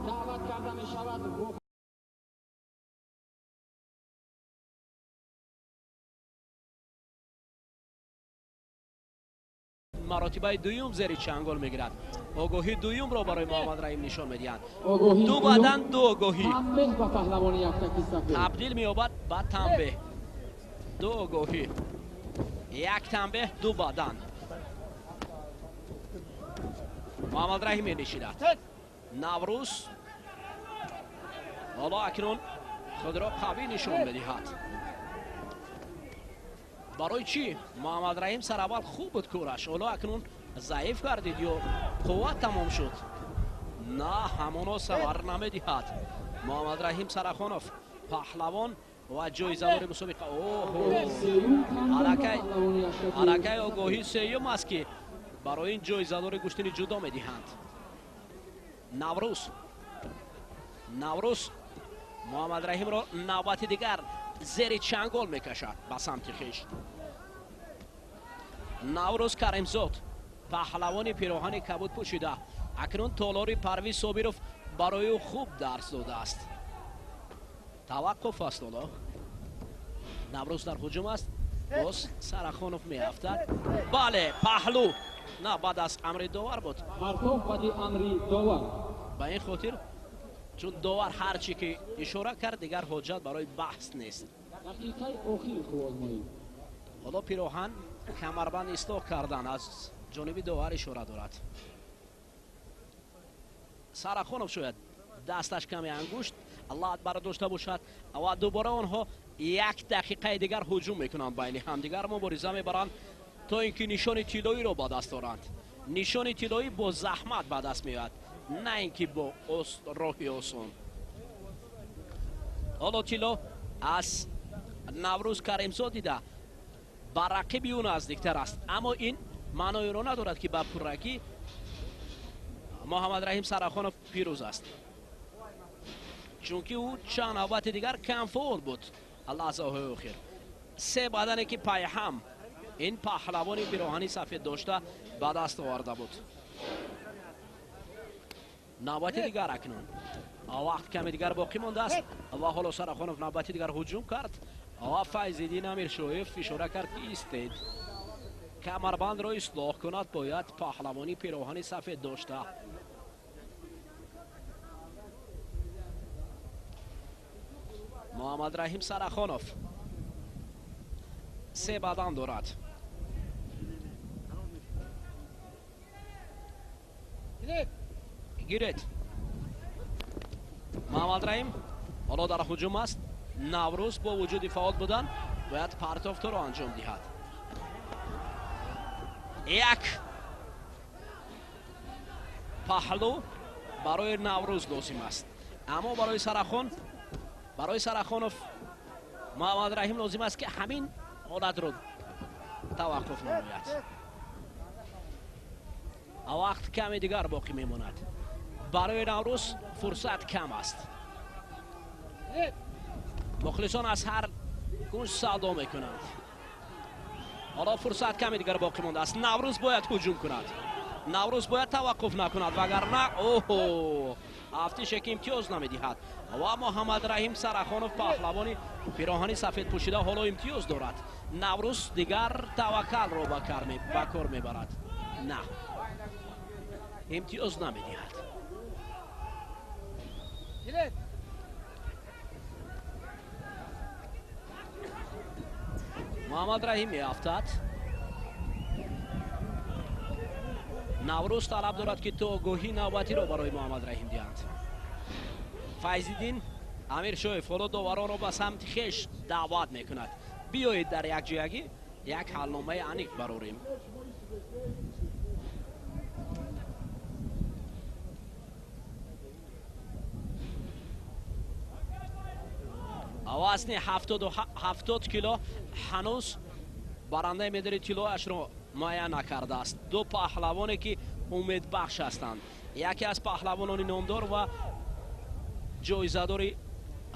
دعوت کرده می شود. مراتبه دوم زیر چنگال میگیرد. آگاهی دوم را برای محمد رحیم نشان میدهند. دو دوم بدن دو آگاهی تنبیه به پهلوان یکتای سفید تبدیل می‌یابد به تنبیه. دو آگاهی یک تنبیه دو بدن. محمد رحیم نشیند. نوروز حالا اکنون خود را قوی نشون بدهد. برای چی؟ محمد رحیم سر اول خوب بود کورش، حالا اکنون ضعیف گردید یا قوت تمام شد. نه همونو سوار نمیدهد. محمد رحیم سرخانوف پهلوان و جایزه دار مسابقه. حرکه آگاهی سیوم است که برای این جایزه دار گوشتنی جدا میدهند. نوروز محمد رحیم را نوبت دیگر زیر چنگال میکشد به سمت خویش. نوروز کریمزاد پهلوان پیراهن کبود پوشیده، اکنون تالار پرویز صابرов برای او خوب درس داده است. توقف است. حالا نوروز در هجوم است، باز سرخانوف میافتد. بله پهلو، نه بعد از امر داور بود. به این خاطر چون داور هر چی که اشاره کرد دیگر حجت برای بحث نیست. حالا پیراهن کمربند استاک کردن از جانب داور اشاره دارد. سرخانوف شاید دستش کمی انگشت الله اکبر داشته باشد و دوباره آنها یک دقیقه دیگر هجوم میکنند، بین همدیگر مبارزه میبرند تا اینکه نشان طلایی را به دست دارند. نشان طلایی با زحمت به دست میاد، نه اینکه با راهی آسان. حالا طلا از نوروز کریمزاد دیده به رقیب او نزدیکتر است، اما این معنای را ندارد که به پررگی محمد رحیم سرخانوف پیروز است، چونکه او چند نوبت دیگر کم فعال بود. لحظه های اخیر سه بدنی که پای هم این پهلوان پیراهن سفید داشته به دست آورده بود. نوبت دیگر اکنون وقت کمی دیگر باقی مانده است و حالا سرخانوف نوبت دیگر هجوم کرد و فیض‌الدین امیرشاهیف اشاره کرد که ایستید، کمربند را اصلاح کند، باید پهلوانی پیراهن سفید داشته. محمد رحیم سرخانوف سه بدن دارد. گیرید محمد رحیم حالا در هجوم است. نوروز با وجود فعال بودن باید پرتافت را انجام دهد. یک پهلو برای نوروز لازم است، اما برای سرخانوف محمد رحیم لازم است که همین حالت رو توقف نماید. وقت کمی دیگر باقی میماند. برای نوروز فرصت کم است. مخلصان از هر گوش صدا میکنند. حالا فرصت کمی دیگر باقی مانده است. نوروز باید هجوم کند، نوروز باید توقف نکند، وگرنه اوه افتیش که امتیاز نمیدهد. و محمد رحیم سرخانوف پهلوانی پیراهن سفید پوشیده حالا امتیاز دارد. نوروز دیگر توکل را به کار میبرد، نه امتیاز نمیدهد. محمد رحیم میافتد. نوروز طلب دارد که تو آگاهی نوبتی را برای محمد رحیم دهند. فیض‌الدین امیرشاهیف حالا داوران را به سمت خویش دعوت میکند، بیایید در یک جایگی یک حلنامه انیق براریم. وزن 70 کیلو هنوز برنده مدال طلایش را معین نکرده است. دو پهلوانی که امید بخش هستند، یکی از پهلوانان نامدار و جایزه دار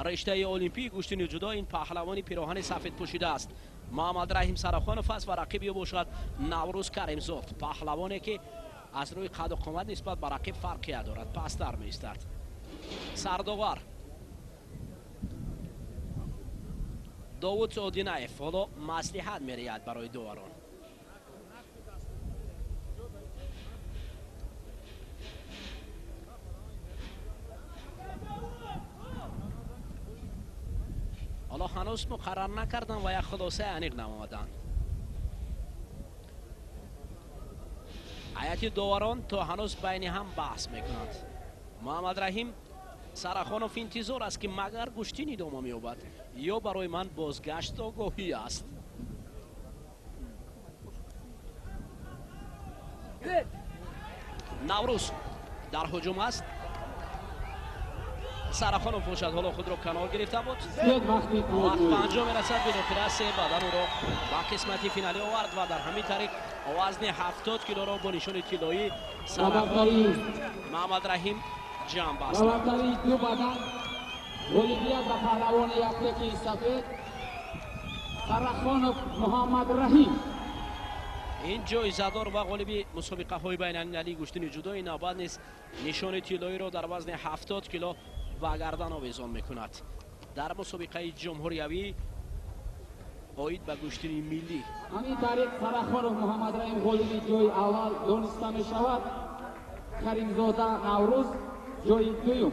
رشته المپیک گشتن جدا این پهلوانی پیراهن سفید پوشیده است. محمد رحیم سرخانوف است و رقیبی باشد نوروز کریمزاد، پهلوانی که از روی قد و قامت نسبت به رقیب فرقی دارد، پستر می ایستد. سرداور داوود سعودینایف حالا مصلحت می‌رید برای داوران. حالا هنوز مقرر نکردن و یک خلاصه انیق نمودن. ҳайати доварон то ҳанӯз байни ҳам баҳс мекунанд. муҳаммад раҳим сарахонов интизор аст ки магар гӯштин идома меёбад ё барои ман бозгашт огоҳӣ аст. наврӯз дар ҳуҷум аст. сарахонов бошад ҳоло худро канор гирифта буд. вақт панҷом мерасад бинохира се бадан ӯро ба қисмати финалӣ овард ва дар ҳамин тариқ вазни 70 килоро бо нишони тиллоӣ сарахонов муҳаммад раҳим ҷамъ баст. غالبیت به پهلوان یکتکی سفید سرخانov محمد رحیم. این جایزه‌دار و غالبی مسابقه‌های بین‌المللی گشتن جدای نوبت نیست نشان طلایی را در وزن 70 کیلو و گردن آویزان می‌کند. در مسابقه جمهوریوی آید به گشتن ملی. همین طریق سرخانov محمد رحیم غالبی جای اول دانسته می‌شود. کریمزاده نوروز جای دوم.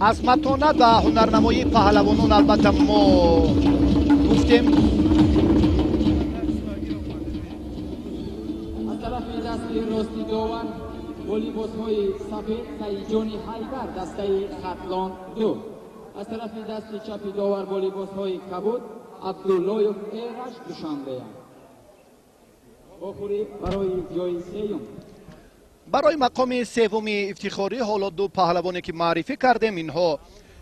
از متانت و هنرنمایی پهلوانان البته ما گفتیم. از طرف دستی راستی داور والیبال‌های سفید سعیدجان حیدر دسته خطلان 2. از طرف دستی چپی داور والیبال‌های کبود عبداللایف ایرش دوشنبه. آخری برای جای سوم. برای مقام سوم افتخاری حالا دو پهلوانی که معرفی کردیم اینها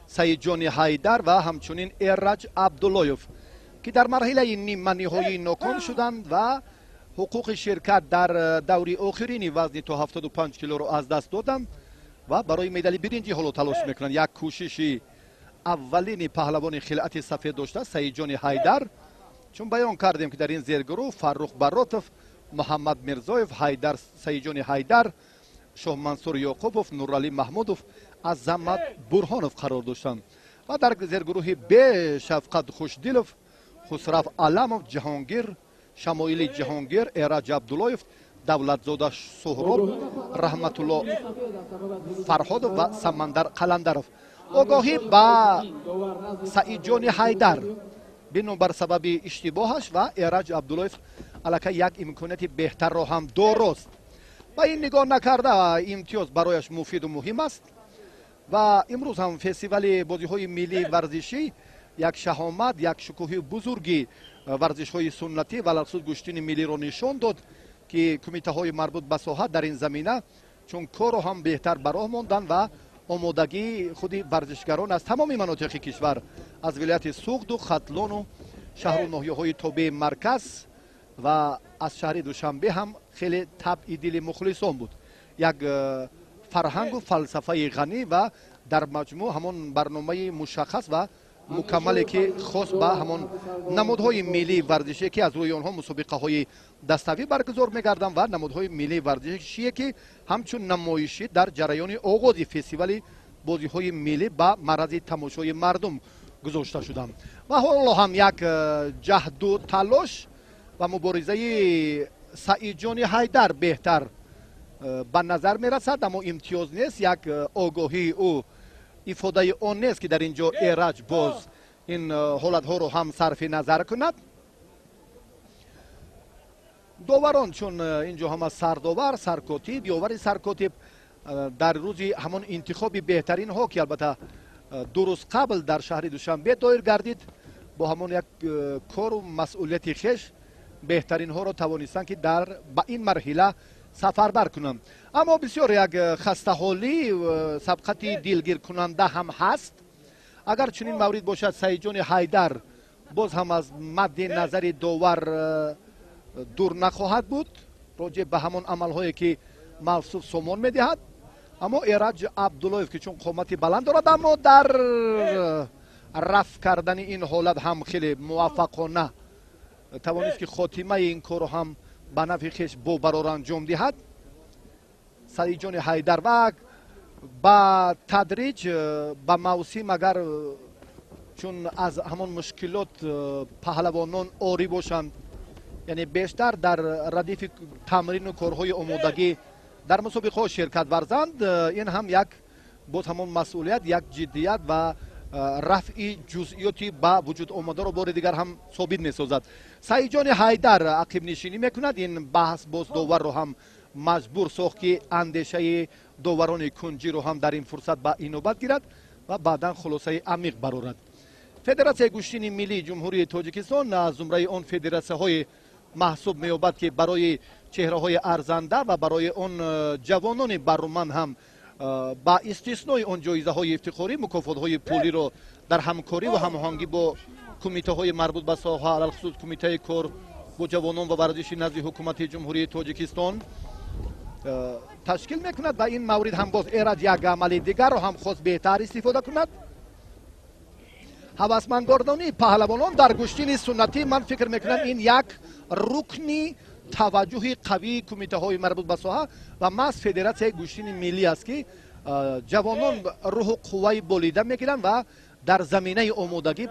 سعیدجان حیدر و همچنین ایرج عبداللایف که در مرحله نیمه نهایی ناکام شدند و حقوق شرکت در دوری آخرین وزن تا 75 کیلو رو از دست دادند و برای مدال برنجی حالا تلاش میکنند. یک کوشش اولین پهلوان خلعت سفید داشته سعیدجان حیدر، چون بیان کردیم که در این زیرگروه فرخ براتف، محمد میرزایف، حیدر سعیدجان حیدر شاهمنصور یعقوبوف، نورعلی محمودوف، عظمت برهانوف قرار داشتند و در زیرگروه ب شفقت خوشدیلوف، خسرو علموف، جهانگیر، شمایلی جهانگیر، ایرج عبداللهیف، دولتزاده سهراب، رحمت الله فرهادوف و سمندر قلندروف. آگاهی با سعید جان حیدر بنو بر سبب اشتباهش و ایرج عبداللهیف علاکه یک امکانیت بهتر را هم درست با این نگاه نکرده امتیاز برایش مفید و مهم است و امروز هم فستیوال بازی های ملی ورزشی یک شهامت، یک شکوه بزرگی ورزش های سنتی و خصوص گشتین ملی را نشان داد که کمیته های مربوط به ساحه در این زمینه چون کار هم بهتر براه ماندن و آمادگی خودی ورزشگران از تمام مناطق کشور از ولایت سوخت و خطلان و شهر و ناحیه های تابع مرکز و از شهر دوشنبه هم خیلی طبع دل مخلصان بود. یک فرهنگ و فلسفه غنی و در مجموع همون برنامه مشخص و مکملی که خاص به همون نمودهای ملی ورزشی که از روی آنها مسابقه های دستاوی برگزار می‌گردند و نمودهای ملی ورزشی که همچون نمایشی در جریان آغاز فستیوال بازی های ملی با معرض تماشای مردم گذاشته شدند و حالا هم یک جهد و تلاش و مبارزه سعید جان حیدر بهتر به نظر می‌رسد، اما امتیاز نیست، یک آگاهی او ifade آن نیست که در اینجا ایرج باز این حالت ها رو هم صرف نظر کند. داوران چون اینجا هم سرداور، سرکاتب، یاور سرکاتب در روز همون انتخاب بهترین ها که البته درست قبل در شهر دوشنبه دایر گردید با همون یک کار و مسئولیت خیش بهترین ها رو توانستند که در با این مرحله سفربر کنند. اما بسیار یک خسته حالی سبقت دلگیر کننده هم هست. اگر چنین مورد باشد سعید جان حیدر باز هم از مد نظر داور دور نخواهد بود راجع به همون عملهایی که موصوف سامان میدهد. اما ایرج عبداللهیف که چون قامت بلند دارد اما در رفع کردن این حالت هم خیلی موفقانه توانست که خاتمه این کار هم به نفع خویش برار انجام دهد. سعید جان حیدر و با تدریج به موسم اگر چون از همان مشکلات پهلوانان آری باشند یعنی بیشتر در ردیف تمرین و کارهای آمادگی در مسابقه ها شرکت ورزند، این هم یک باز همون مسئولیت، یک جدیت و رفع جزئیاتی با وجود آمده رو بار دیگر هم ثابت می‌سازد. سعید جان حیدر عقب نشینی میکند. این بحث باز داور رو هم مجبور ساخت که اندیشه داوران کنجی رو هم در این فرصت با اینوبت گیرد و بعدا خلاصه عمیق برآورد. فدراسیون گشتین ملی جمهوری تاجیکستان از زمره آن فدراسیون های محسوب می‌یابد که برای چهره های ارزنده و برای آن جوانان برومند هم با استثنای آن جایزه های افتخاری مکافات های پولی رو در همکاری و هماهنگی با کمیته های مربوط به ساحه علل خصوص کمیته کار با جوانان و ورزش نزد حکومت جمهوری تاجیکستان تشکیل میکند. و این مورد هم باز ایرج یک عمل دیگر رو هم خواست بهتر استفاده کند. هوسمندگردانی پهلوانان در گشتین سنتی من فکر میکنم این یک رکنی توجه قوی کمیته های مربوط به ساحه و محض فدراسیون گشتین ملی است که جوانان روح و قوه بولیده میگیرند و در زمینه آمادگی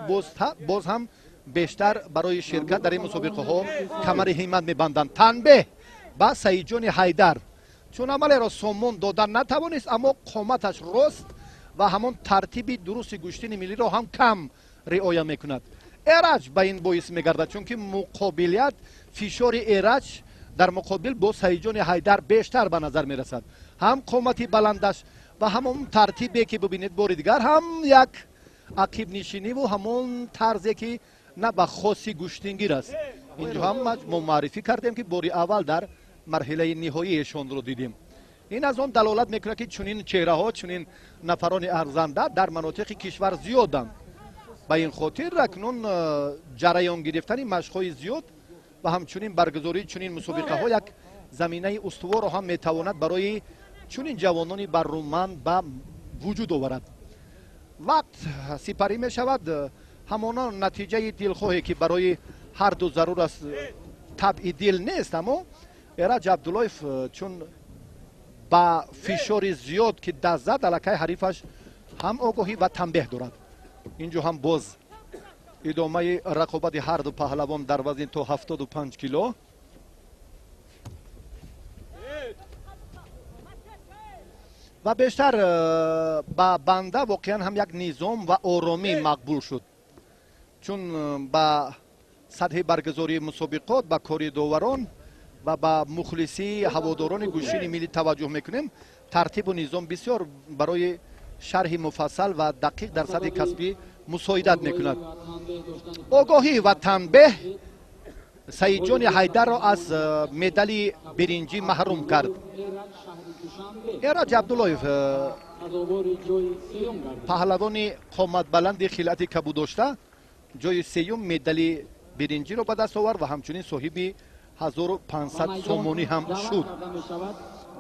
باز هم بیشتر برای شرکت در این مسابقه ها کمر همت میبندند. تنبیه با سعید جان حیدر چون عمل را سامان دادن نتوانست اما قامتش راست و همون ترتیب درست گشتین ملی را هم کم رعایت میکند. ایرج به این باعث میگردد چون که مقابلیت فشار ایرج در مقابل با سعید جان حیدر بیشتر به نظر میرسد. هم قامتی بلندش و همون ترتیبی که ببینید بار دیگر هم یک عقب نشینی و همون طرزی که نه به خاصی گشتینگیر است. اینجا هم ما معرفی کردیم که باری اول در مرحله نهاییشان رو دیدیم. این از آن دلالت میکنه که چنین چهره ها چنین نفران ارزنده در مناطق کشور زیادند. به این خاطر اکنون جریان گرفتن مشق‌های زیاد و همچنین برگزاری چنین مسابقه ها یک زمینه استوار هم میتواند برای چنین جوانانی برومند به وجود آورد. وقت سپری می شود. همان نتیجه دلخواهی که برای هر دو ضرور است طبع دل نیست، اما ایرج عبداللهیف چون با فشار زیاد که دست زد الکی حریفش هم آگاهی و تنبیه دارد. اینجا هم باز ادامه رقابت هر دو پهلوان در وزن تا 75 کیلو. و بیشتر با بنده واقعا هم یک نظام و آرامی مقبول شد، چون با سطح برگزاری مسابقات با کاری داوران و با مخلصی هواداران گوشین ملی توجه میکنیم. ترتیب و نظام بسیار برای شرح مفصل و دقیق در سطح کسبی مساعدت میکند. آگاهی و تنبیه سعید جان حیدر را از مدال برنجی محروم کرد. ایرج عبداللهیف پهلوان قامت بلند خلعت کبود داشته جای سیوم مدال برنجی را به دست آورد و همچنین صاحب 1500 سومونی هم شد.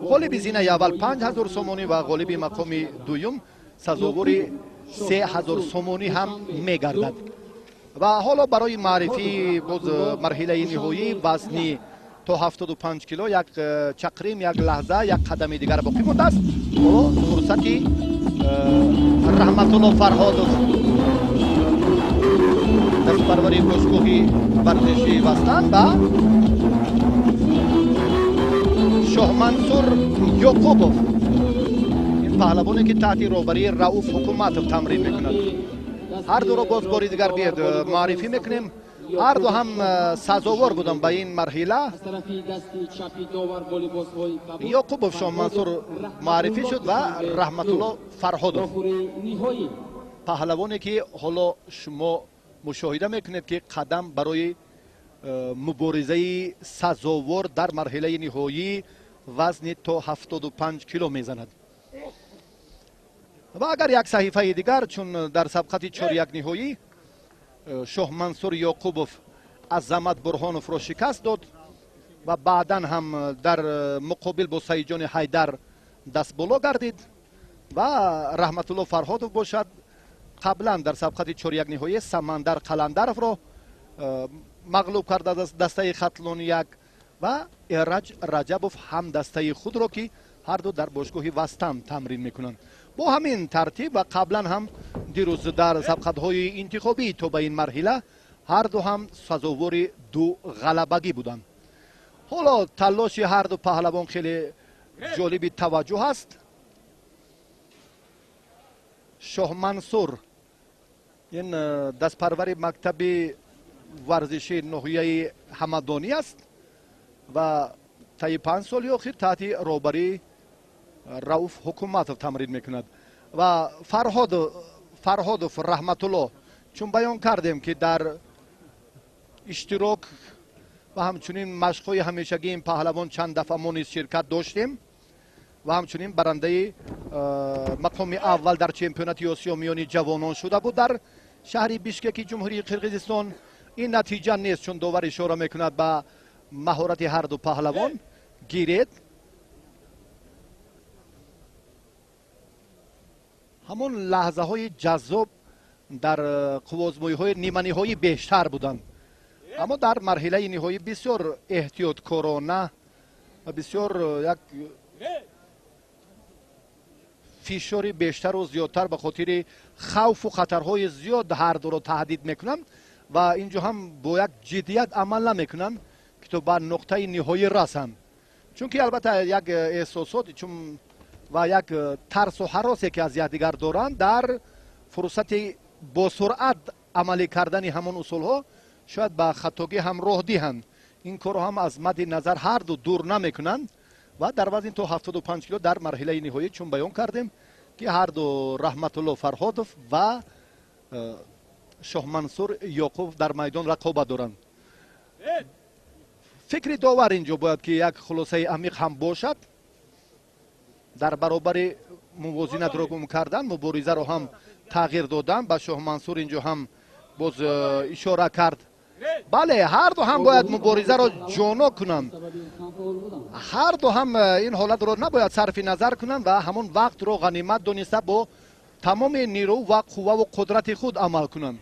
غالب زینه اول 5000 سومونی و غالب مقام دوم سزاوار 3000 سومونی هم میگردد. و حالا برای معرفی باز مرحله نهایی وزنی تا 75 کیلو یک چقریم، یک لحظه، یک قدم دیگر باقی مونده است. حالا فرصتی رحمت الله فرهادov دستپروری باشگاهی ورزشی وستن و شاه منصور یعقوبوف، این پهلوانی که تحت رهبری رؤوف حکومتوف تمرین میکند. هر دو را باز باری دیگر بیاد معرفی میکنیم. هر دو هم سزاوار بودن به این مرحله. یعقوبوف شاه منصور معرفی شد و رحمت الله فرهادov پهلوانی که حالا شما مشاهده میکنید که قدم برای مبارزه سزاوار در مرحله نهایی وزن تا 75 کیلو میزند. و اگر یک صحیفه دیگر، چون در سبقت 4-1 نهایی شاه منصور یعقوبوف عظمت برهانوف را شکست داد و بعدا هم در مقابل با سعید جان حیدر دست بالا گردید و رحمت الله فرهادov باشد قبلا در سبقت 4-1 نهایی سمندر قلندرف را مغلوب کرده دسته خطلون یک و ایرج رجبوف هم دسته خود را که هر دو در باشگاه وستن تمرین میکنند. با همین ترتیب و قبلا هم دیروز در سبقت های انتخابی تا به این مرحله هر دو هم سزاوار دو غلبگی بودند. حالا تلاش هر دو پهلوان خیلی جالب توجه است. شاه منصور این دستپرور مکتب ورزشی ناحیه همدانی است و طی 5 سال اخیر تحت رهبری رؤوف حکومتوف تمرین میکند. و فرهادov رحمت الله، چون بیان کردیم که در اشتراک و همچنین مشق‌های همیشگی این پهلوان چند دفعه ما نیز شرکت داشتیم و همچنین برنده مقام اول در چمپیونات آسیا میانی جوانان شده بود در شهر بیشکک جمهوری قرقیزستان. این نتیجه نیست، چون داور اشاره میکند به مهارت هر دو پهلوان. گیرید همون لحظه های جذاب در قوازمایی های نیمه نهایی بیشتر بودند، اما در مرحله نهایی بسیار احتیاطکارانه و بسیار یک فشار بیشتر و زیادتر به خاطر خوف و خطرهای زیاد هر دو را تهدید میکنند و اینجا هم با یک جدیت عمل نمیکنند که تو به نقطه نهایی رسند. چون که البته یک احساسات چون و یک ترس و هراسی که از یکدیگر دارند در فرصت با سرعت عملی کردن همون اصول ها شاید به خطاگی هم راه دهند. این کار هم از مد نظر هر دو دور نمیکنند و در وزن تا 75 کیلو در مرحله نهایی چون بیان کردیم که هر دو رحمت الله فرهادov و شاه منصور یعقوب در میدان رقابت دارند. فکر داور اینجا باید که یک خلاصه عمیق هم باشد در برابر موازنت را گم کردن، مبارزه را هم تغییر دادن. با شاه منصور اینجا هم باز اشاره کرد بله هر دو هم باید مبارزه را جانا کنند، هر دو هم این حالت را نباید صرف نظر کنند و همون وقت را غنیمت دانسته با تمام نیرو و قوه و قدرت خود عمل کنند.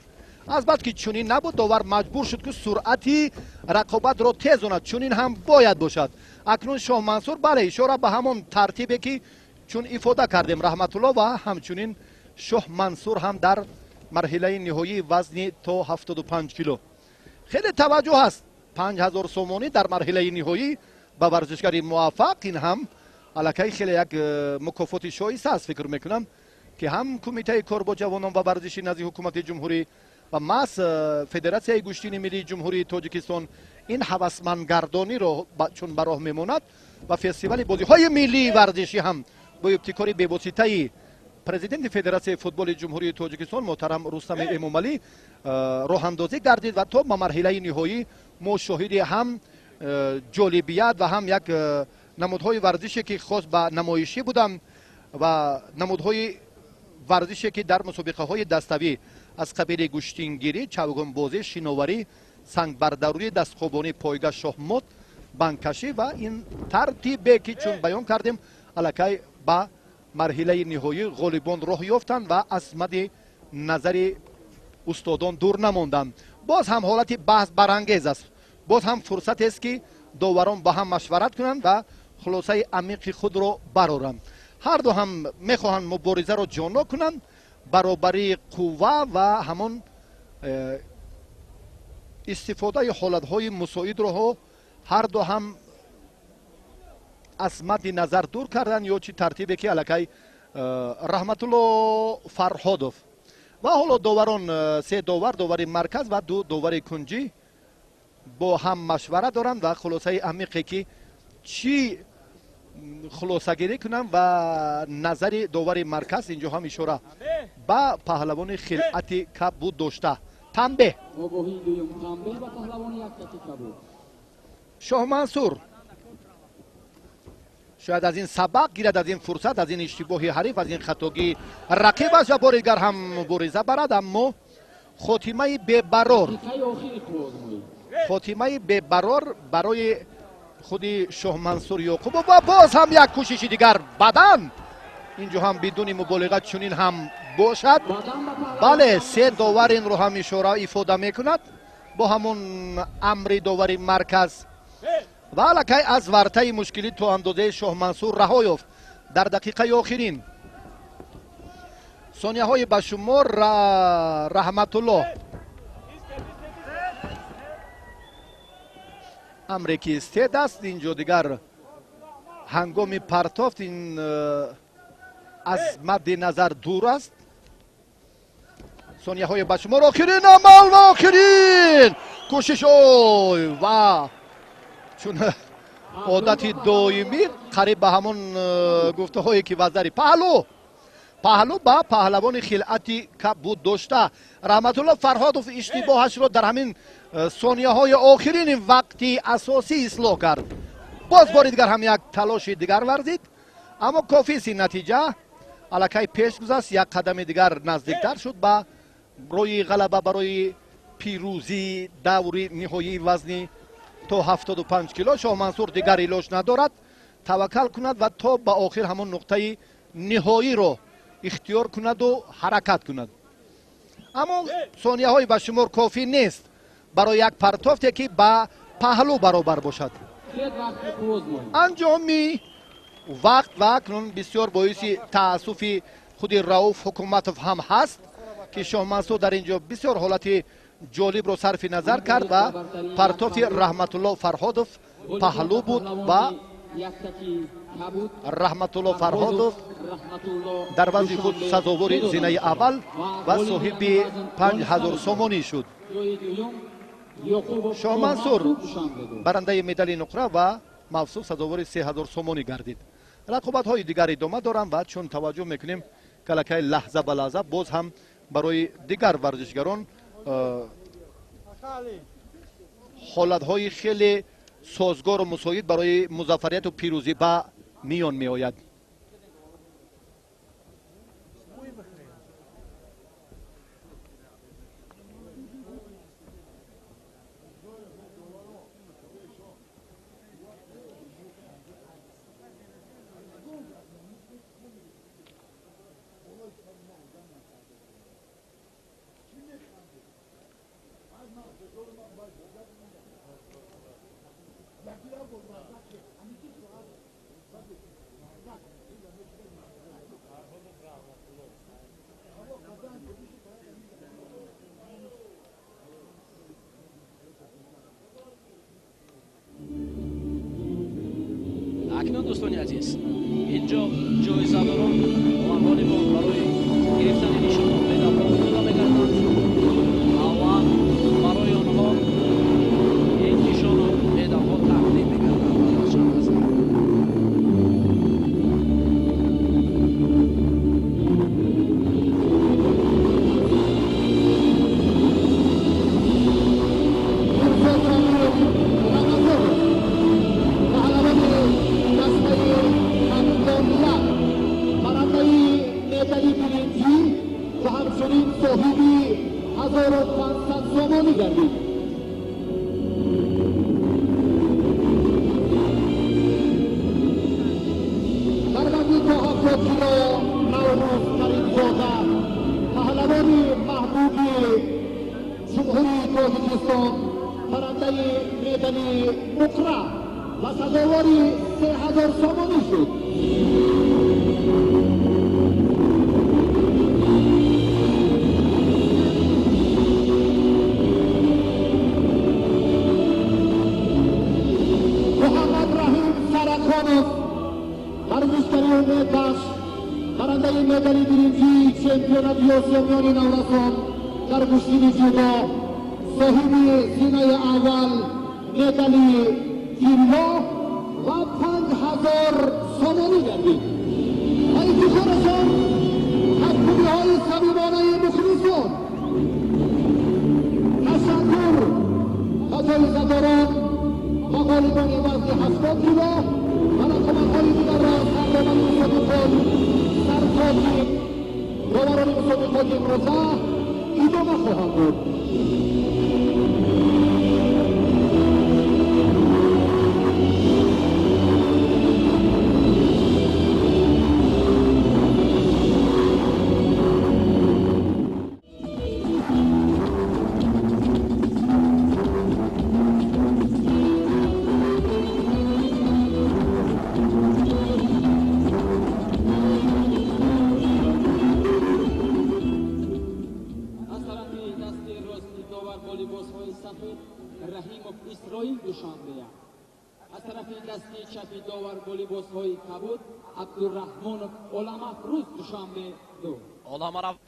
از بعد که چنین نبود داور مجبور شد که سرعتی رقابت را تیز کند، چنین هم باید باشد. акнун Шоҳ Мансур бале ишора ба ҳамон тартибе ки чун ифода кардем Раҳматулло ва ҳамчунин Шоҳ Мансур ҳам дар марҳилаи ниҳоии вазни то 75 кило. хеле таваҷҷӯҳ ҳаст 5000 сомонӣ дар марҳилаи ниҳоӣ ба варзишгари муваффақ. ин ҳам аллакай хеле як мукофоти шоиста аст. фикр мекунам ки ҳам кумитаи кор бо ҷавонон ва варзиши назди ҳукумати ҷумҳурӣ ва маҳз федератсияи гӯштини миллии ҷумҳурии тоҷикистон ин ҳавасмандгардониро чун ба роҳ мемонад ва фестивали бозиҳои миллии варзишӣ ҳам бо ибтикори бевоситаи президенти федератсияи футболи ҷумҳурии тоҷикистон моҳтарам рустами эмомалӣ роҳандозӣ гардид ва то ба марҳилаи ниҳоӣ мо шоҳиди ҳам ҷолибият ва ҳам як намудҳои варзише ки хос ба намоишӣ буданд ва намудҳои варзише ки дар мусобиқаҳои dastavӣ аз қабили гӯштингирӣ, чавгонбозӣ, шиноварӣ, сангбардарӯӣ, дастхӯбонӣ, пойга, шоҳмот, банккашӣ ва ин тартибе ки чун баён кардем аллакай ба марҳилаи ниҳоӣ ғолибон роҳ ёфтанд ва аз мадди назари устодон дур намонданд. боз ҳам ҳолати баҳс барангез аст. боз ҳам фурсатест ки доварон ба ҳам машварат кунанд ва хулосаи амиқи худро бароранд. ҳарду ҳам мехоҳанд муборизаро ҷоно кунанд, баробарии қувва ва ҳамон истифодаи ҳолатҳои мусоидро ҳарду ҳам аз мадди назар дур карданд ё чи тартибе ки аллакай Раҳматулло Фарҳодов ва ҳоло доварон се довар, довари марказ ва ду довари кунҷӣ бо ҳам машвара доранд ва хулосаи амиқе ки чӣ хулосагирӣ кунам ва назари довари марказ инҷо ҳам ишора ба паҳлавони хилъати кабуд дошта. Тамбе Шоҳ Мансур шояд аз ин сабақ гирад, аз ин фурсат, аз ин иштибоҳи ҳариф, аз ин хатогии рақибаш ва бори дигар ҳам мубориза барад. аммо хотимаи бебарор барои худи Шоҳ Мансур Ёқубов ва боз ҳам як кӯшиши дигар бадан инҷо ҳам бидуни муболиға чунин ҳам бошад. бале се довар инро ҳам ишора ифода мекунад бо ҳамон амри довари марказ ва аллакай аз вартаи мушкилӣ то андозаи Шоҳ Мансур раҳо ёфт. дар дақиқаи охирин сонияҳои ба шумор Раҳматулло амре ки истед аст инҷо дигар ҳангоми партофт ин аз мадди назар дур аст. сонияҳои ба шумор охирин амал ва охирин кӯшиш ой ва чун одати доимӣ қариб ба ҳамон гуфтаҳое ки ваздари паҳлӯ ба паҳлавони хилъати кабуд дошта Раҳматулло Фарҳодов иштибоҳашро дар ҳамин сонияҳои охирини вақти асосӣ ислоҳ кард. боз бори дигар ҳам як талоши дигар варзид, аммо кофист ин натиҷа. аллакай пеш гузашт, як қадами дигар наздиктар шуд ба роҳи ғалаба барои пирӯзии даври ниҳоии вазни то 75 кило. Шоҳ Мансур дигар илоҷ надорад, таваккал кунад ва то ба охир ҳамон нуқтаи ниҳоиро ихтиёр кунаду ҳаракат кунад. аммо сонияҳои ба шумор кофӣ нест барои як партофте ки ба паҳлӯ баробар бошад. анҷоми вақт ва акнун бисёр боиси таассуфи худи Рауф Ҳукуматов ҳам ҳаст ки Шоҳ Мансур дар инҷо бисёр ҳолати ҷолибро сарфи назар кард ва партофи Раҳматулло Фарҳодов паҳлӯ буд ва Раҳматулло Фарҳодов дар вазни худ сазовори зинаи аввал ва соҳиби 5000 сомонӣ шуд. Шоҳ Мансур барандаи медали нуқра ва мавсуф сазовори 3000 сомонӣ гардид. рақобатҳои дигар идома доранд ва чун таваҷҷӯҳ мекунем калакай лаҳза ба лаҳза боз ҳам барои дигар варзишгарон ҳолатҳои хеле созгору мусоид барои музаффарияту пирӯзӣ ба миён меояд. اکنون دوستان عزیز اینجا جایزه‌داران و غالبان برای گرفتن نشان مدال پیدا می‌گردند و برای آنها این نشان و مدال‌ها تقدیم می‌گردند.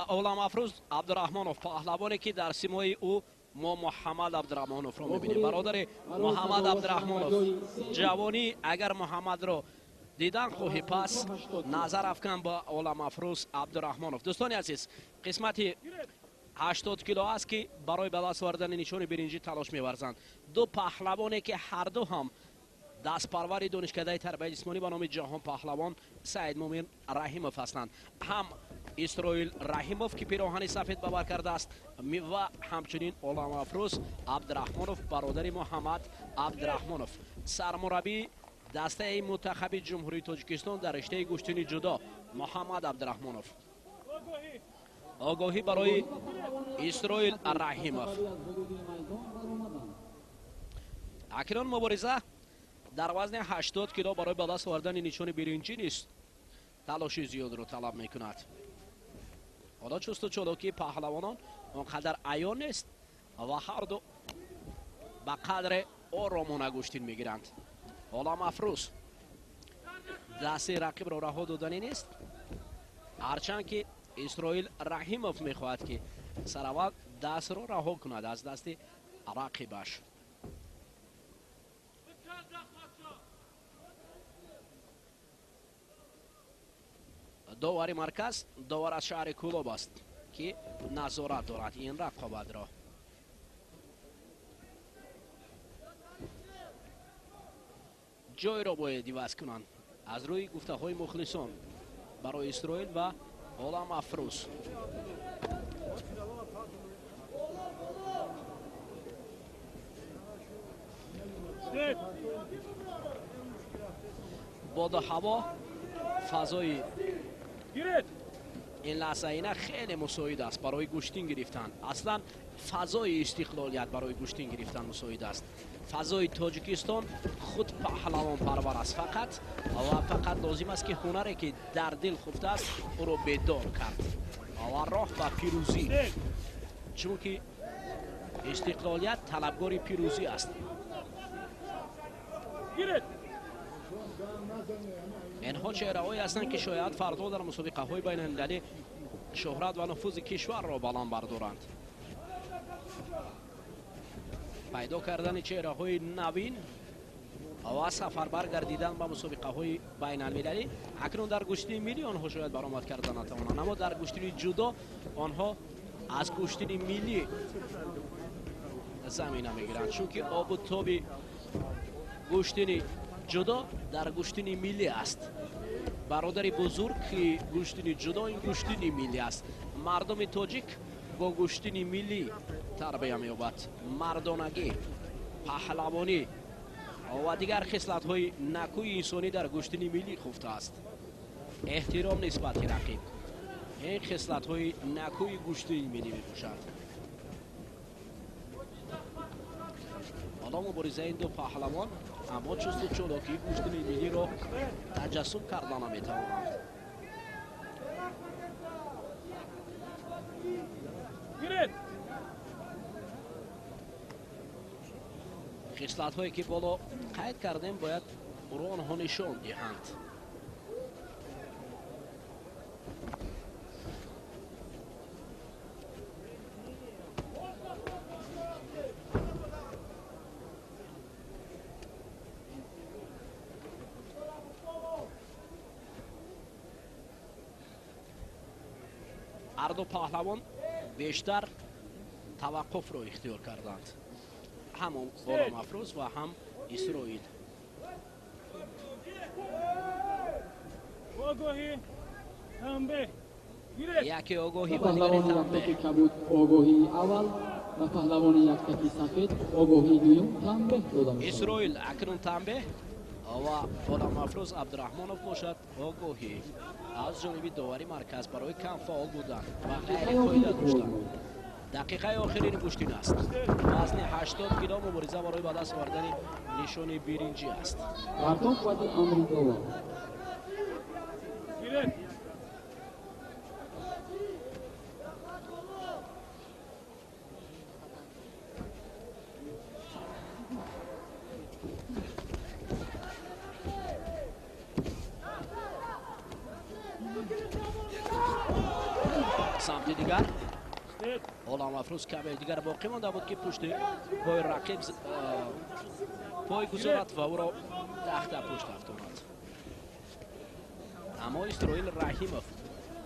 غلام افروز عبدالرحمنوف پهلوانی که در سیمای او ما محمد عبدالرحمنوف رو میبینیم. برادر محمد عبدالرحمنوف جوانی اگر محمد رو دیدن خواهی پس نظر افکن با غلام افروز عبدالرحمنوف. دوستان عزیز قسمت 80 کیلو است که برای به دست آوردن نشان برنجی تلاش می‌ورزند. دو پهلوانی که هر دو هم دست پرور دانشکده تربیت جسمانی به نام جهان پهلوان سعید مومن رحیموف هستند. هم اسرائیل رحیموف که پیراهن سفید به بر کرده است و همچنین غلام افروز عبدالرحمنوف برادر محمد عبدالرحمنوف. سرمربی دسته منتخب جمهوری تاجیکستان در رشته گشتنی جدا محمد عبدالرحمنوف. آگاهی برای اسرائیل رحیموف. اکنون مبارزه در وزن 80 کیلو برای به دست آوردن نشان برنجی نیست، تلاش زیاد رو طلب میکند. حالا چست و چالاکی پهلوانان اونقدر عیان نیست و هر دو به قدر آرامانه گشتین میگیرند. غلام افروز دست رقیب را رها دادنی نیست، هرچند که اسرائیل رحیموف میخواهد که سر اول دست را رها کند از دست رقیبش. داور مرکز داور از شهر کولوب است که نظارت دارد این رقابت را. جای را باید عوض کنند از روی گفته های مخلصان برای اسرائیل و غلام افروز. باد و هوا فضای این لحظه اینه خیلی مساعد است برای گوشتین گرفتن. اصلا فضای استقلالیت برای گوشتین گرفتن مساعد است. فضای تاجیکستان خود پهلوان پرور است، فقط لازم است که هنری که در دل خفته است او را بیدار کرد و راه به پیروزی، چون که استقلالیت طلبگار پیروزی است. اینها چهره‌هایی هستند که شاید فردا در مسابقه‌های بین‌المللی شهرت و نفوذ کشور را بلند بردارند. پیدا کردن چهره‌های نوین و سفربر گردیدن به مسابقه‌های بین‌المللی. اکنون در گشتن ملی آنها شاید برآمد کردن نتوانند، اما در گشتن جدا آنها از گشتن ملی زمینه میگیرند، چون که آب و تاب گشتن جدا در گشتن ملی است. برادر بزرگ که گشتن جدا این گشتن ملی است. مردم تاجیک با گشتن ملی تربیت می‌یابد. مردانگی، پهلوانی و دیگر خصلت‌های نکوی انسانی در گشتن ملی خفته است. احترام نسبت به رقیب، این خصلت‌های نکوی گشتن ملی میباشد. حالا مبارزه این دو پهلوان اما چست و چالاکی گشتن ملی را تجسم کردن نمی‌توانند. خصلت هایی که بالا قید کردیم باید برای آنها نشان دهند. هر دو پهلوان بیشتر توقف را اختیار کردند، هم غلام افروز و هم اسرائیل. آگاهی تنبه یکی آگاهی و پهلوان دیگری یک تکی تنبه. کبود آگاهی اول و پهلوان یک تکی سفید آگاهی دوم تنبه داده می‌شود. اسرائیل اکنون تنبه و غلام افروز عبدالرحمنوف باشد آگاهی. از جانب داوری مرکز برای کم فعال بودن و غیر قاعده داشتن. دقیقه آخرین گشتن است. وزن 80 گرم مبارزه برای به دست آوردن نشان برنجی است. کارتون قوت آمریکا گیرد سمت دیگر غلام افروز کمی دیگر باقی مانده بود که پشت پای رقیب پای گذارد و او را تحت پشت افتاند. اما اسرائیل رحیموف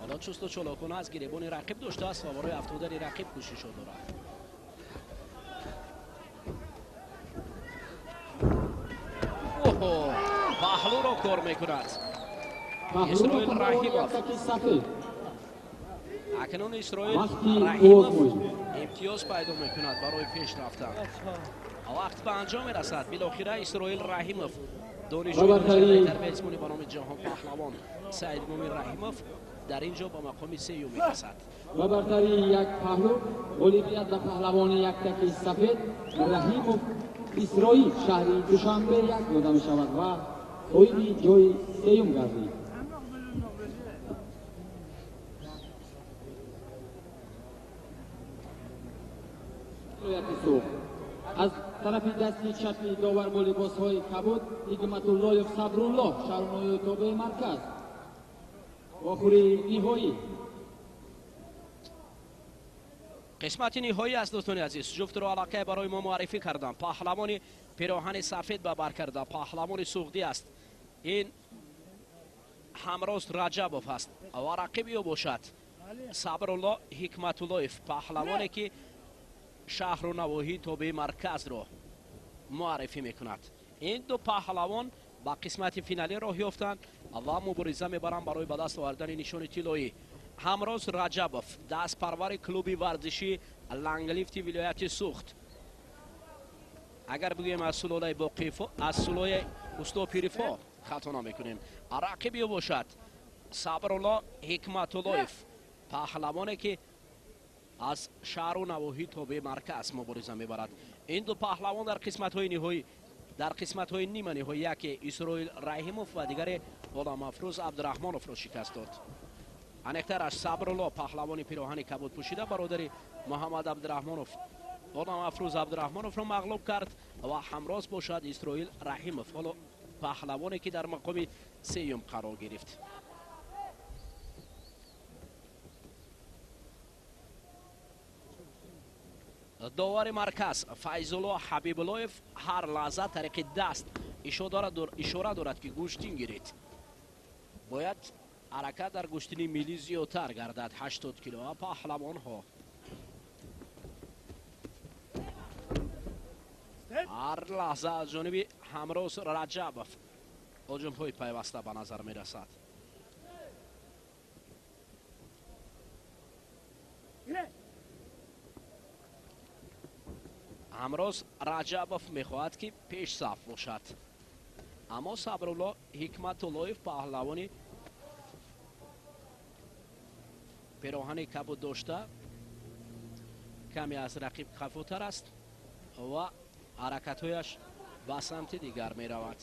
حالا چست و چالاکانه از گریبان رقیب داشته است و برای افتادن رقیب کوشش را دارد. اوه، پهلو را کار میکند اسرائیل رحیموف. اکنون اسرائیل رحیموف امتیاز پیدا میکند برای پیش رفتن. وقت به انجام میرسد. بالاخره اسرائیل رحیموف دانشجوی تربیت به نام جهان پهلوان سعید مومن رحیموف در اینجا با مقام سیوم میرسد. و برتری یک پهلو الیمپیاد و پهلوان یک تکی سفید رحیموف اسرائیل شهری دوشنبه یک داده می شود و اویدی جای سیوم گردید. از طرف دستی چپ داور با لباس‌های کبود حکمت الله صبرالله شهرنامه تابع مرکز آخری نهایی قسمت نهایی است. دوستان عزیز جفت را علاقه برای ما معرفی کردم. پهلوان پیراهن سفید به بر کرده پهلوان سوختی است. این همراست رجبوف است و رقیبی او باشد صبرالله حکمت الله پهلوانی که شهر و نواحی تابع مرکز را معرفی میکند. این دو پهلوان با قسمت فینالی راه یافتند و مبارزه میبرند برای به دست آوردن نشان طلایی. همراز رجبوف دست پرور کلوب ورزشی لنگلیفت ولایت سوخت. اگر بگویم از سلوله باقیفا از سلوله استا پیرفا خطا نمیکنیم. رقیبی باشد صبرالله حکمت الله پهلوانی که از شهر و نواحی تابع مرکز مبارزه میبرد. این دو پهلوان در قسمت های نهایی در قسمت های نیمه نهایی یکی اسرائیل رحیموف و دیگر غلام افروز عبدالرحمنوف را شکست داد. انکترش صبرالله پهلوان پیراهن کبود پوشیده برادر محمد عبدالرحمنوف غلام افروز عبدالرحمنوف را مغلوب کرد و همراز باشد اسرائیل رحیموف. حالا پهلوانی که در مقام سیوم قرار گرفت. داور مرکز فیض‌الله حبیب‌الله‌یف هر لحظه طریق دست اشاره دارد که گوشتین گیرید. باید حرکت در گوشتین ملی زیادتر گردد. 80 کیلو پهلوان ها هر لحظه از جانب همروز رجبوف هجوم های پیوسته به نظر می رسد. همروز رجبوف می خواهد که پیش صف باشد، اما صبرالله حکمت‌اللهیف پهلوانی پیراهن کبود داشته کمی از رقیب خفیفتر است و حرکت‌هایش به سمت دیگر می رود.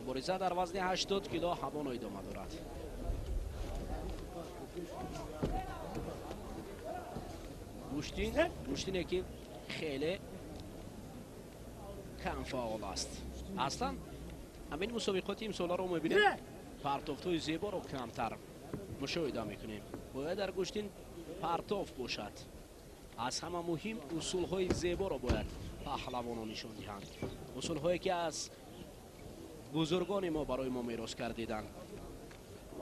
مبارزه در وزن 80 کیلو همون ادامه دارد. گوشتینه که خیلی کم فعال است. اصلا همین مسابقات امسال رو میبینیم پرتوفتوی زیبا رو کمتر مشاهده میکنیم. باید در گوشتین پرتوف باشد. از همه مهم اصول های زیبا رو باید پهلوانان نشان دهند. اصول هایی که از بزرگان ما برای ما میراث کردیدند.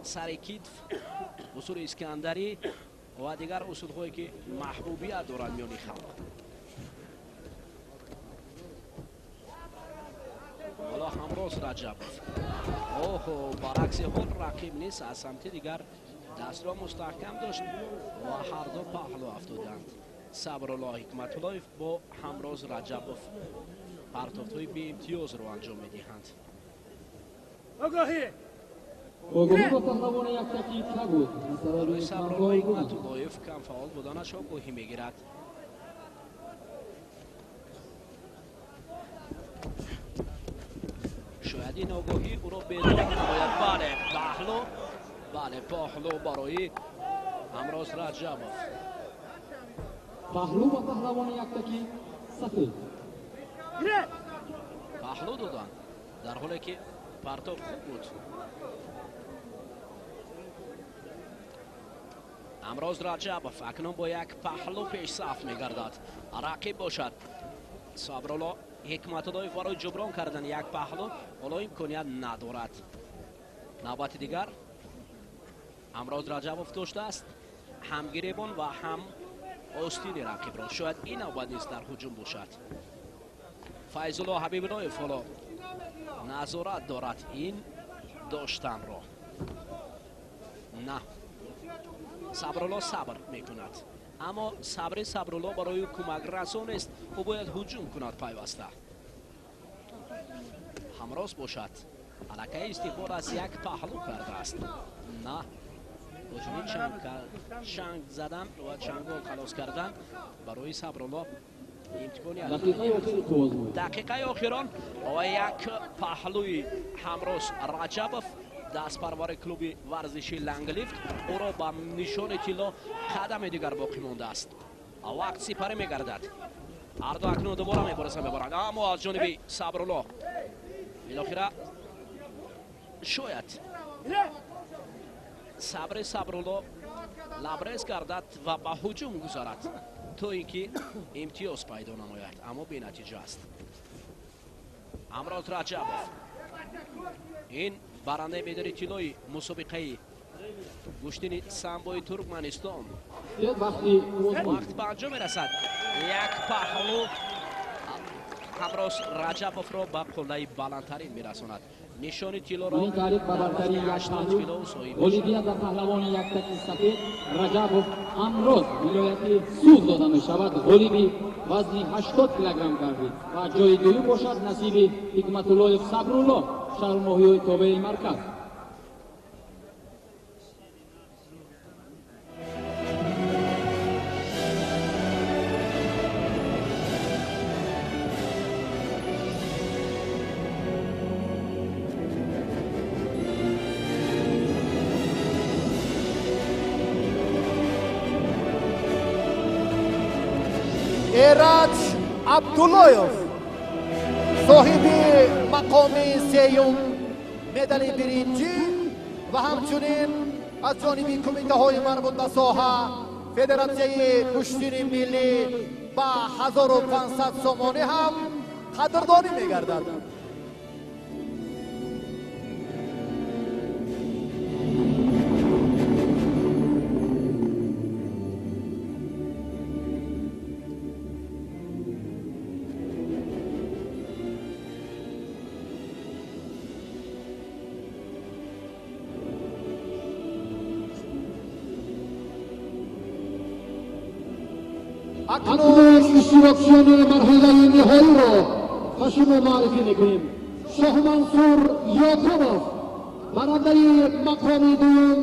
سر کتف، اصول اسکندری و دیگر اصول هایی که محبوبیت دارند میان خلق. حالا همروز رجبوف برعکس خود رقیب نیست، از سمت دیگر دست را مستحکم داشت و هر دو پهلو افتادند. صبرالله حکمت‌اللهیف با همروز رجبوف پرتوفت‌های بی امتیاز رو انجام میدهند. آگاهی با پهلوان یک تکیب نبود. صبرالله حکمت‌اللهیف کم فعال بودنش آگاهی میگیرد. شاید این آگاهی او را بیدار نماید. بله پهلو برای همروز رجبوف. پهلو با پهلوان یک تکیب سفید. پهلو دادن در حالی که پرتوف خوب بود. همروز رجبوف اکنون با یک پهلو پیش صف میگردد. رقیب باشد. صبرالله حکمت‌اللهیف برای جبران کردن یک پهلو حالا امکانیت ندارد. نوبت دیگر همروز رجبوف داشته است هم گریبان و هم آستین رقیب را. شاید این نوبت نیست در هجوم باشد. فیض‌الله حبیب‌اللهیف حالا نظارت دارد این داشتن را. نه، صبرالله صبر میکند، اما صبرالله برای کمک رسان است. او باید هجوم کند پیوسته. همراز باشد. حلقه استقبال از یک پهلو کرده است. نه، هجومی چنگ زدن و چنگال خلاص کردن برای صبرالله امتحانی است. دقیقه آخران و یک پهلوی همراز رجبوف دست پرور کلوب ورزشی لنگلیفت او را با نشان طلا قدم دیگر باقی مانده است. وقت سپری میگردد. هر دو اکنون دوباره میبارزند اما از جانب صبرالله بالاخره شاید صبرالله لبریز گردد و به هجوم گذارد تا اینکه امتیاز پیدا نماید، اما بی نتیجه است. همراز رجبوف این برنده مدال طلای مسابقه گوشتین سامبوی ترکمنستان وقت به انجام میرسد. یک پهلو همراز رجبوف را به قله بلندترین میرساند. نشان طلا را این تاریخ به برتری یک پهلو بولیویا در پهلوان یک تکی سفید رجبوف امروز ولایت سوز داده می شود. بولیوی وزن 80 کیلوگرم گردید و جای دوم باشد نصیب حکمت‌اللهیف صبرالله شهرماهی تابع مرکز. Sirac Abdullayev sohibi maqomi seyum medali birinchi va hamchunin az jonibi qo'mitahoyi marbut ba soha federatsiyayi kushti milliy ba 1500 somoni ham qadrdoni megardad. اکنون اشتراکیان مرحله نهایی را به شما معرفی میکنیم. شاه منصور یاکوبوف برنده مقام دوم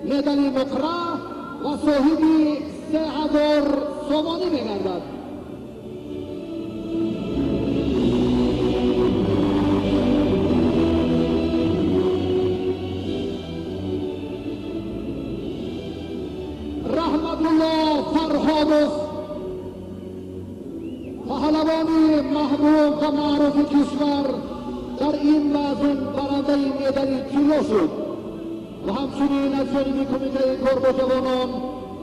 مدال مقرع و صاحب 3000 سومانی میگردد. رحمتالله فرهادوف پهلوانی محبوب و معروف کشور در این وزن برنده مدال طلا شد و همچنین از جانب کمیته کار جوانان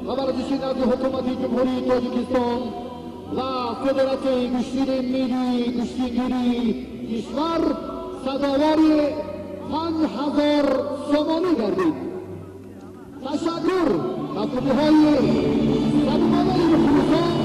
و ورزشی نزد حکومت جمهوری تاجیکستان و فدراسیون کشتی ملی کشتیگیری کشور سزاوار 5000 سومانی گردید. تشکر از گروه‌های صمیمانه مخلصان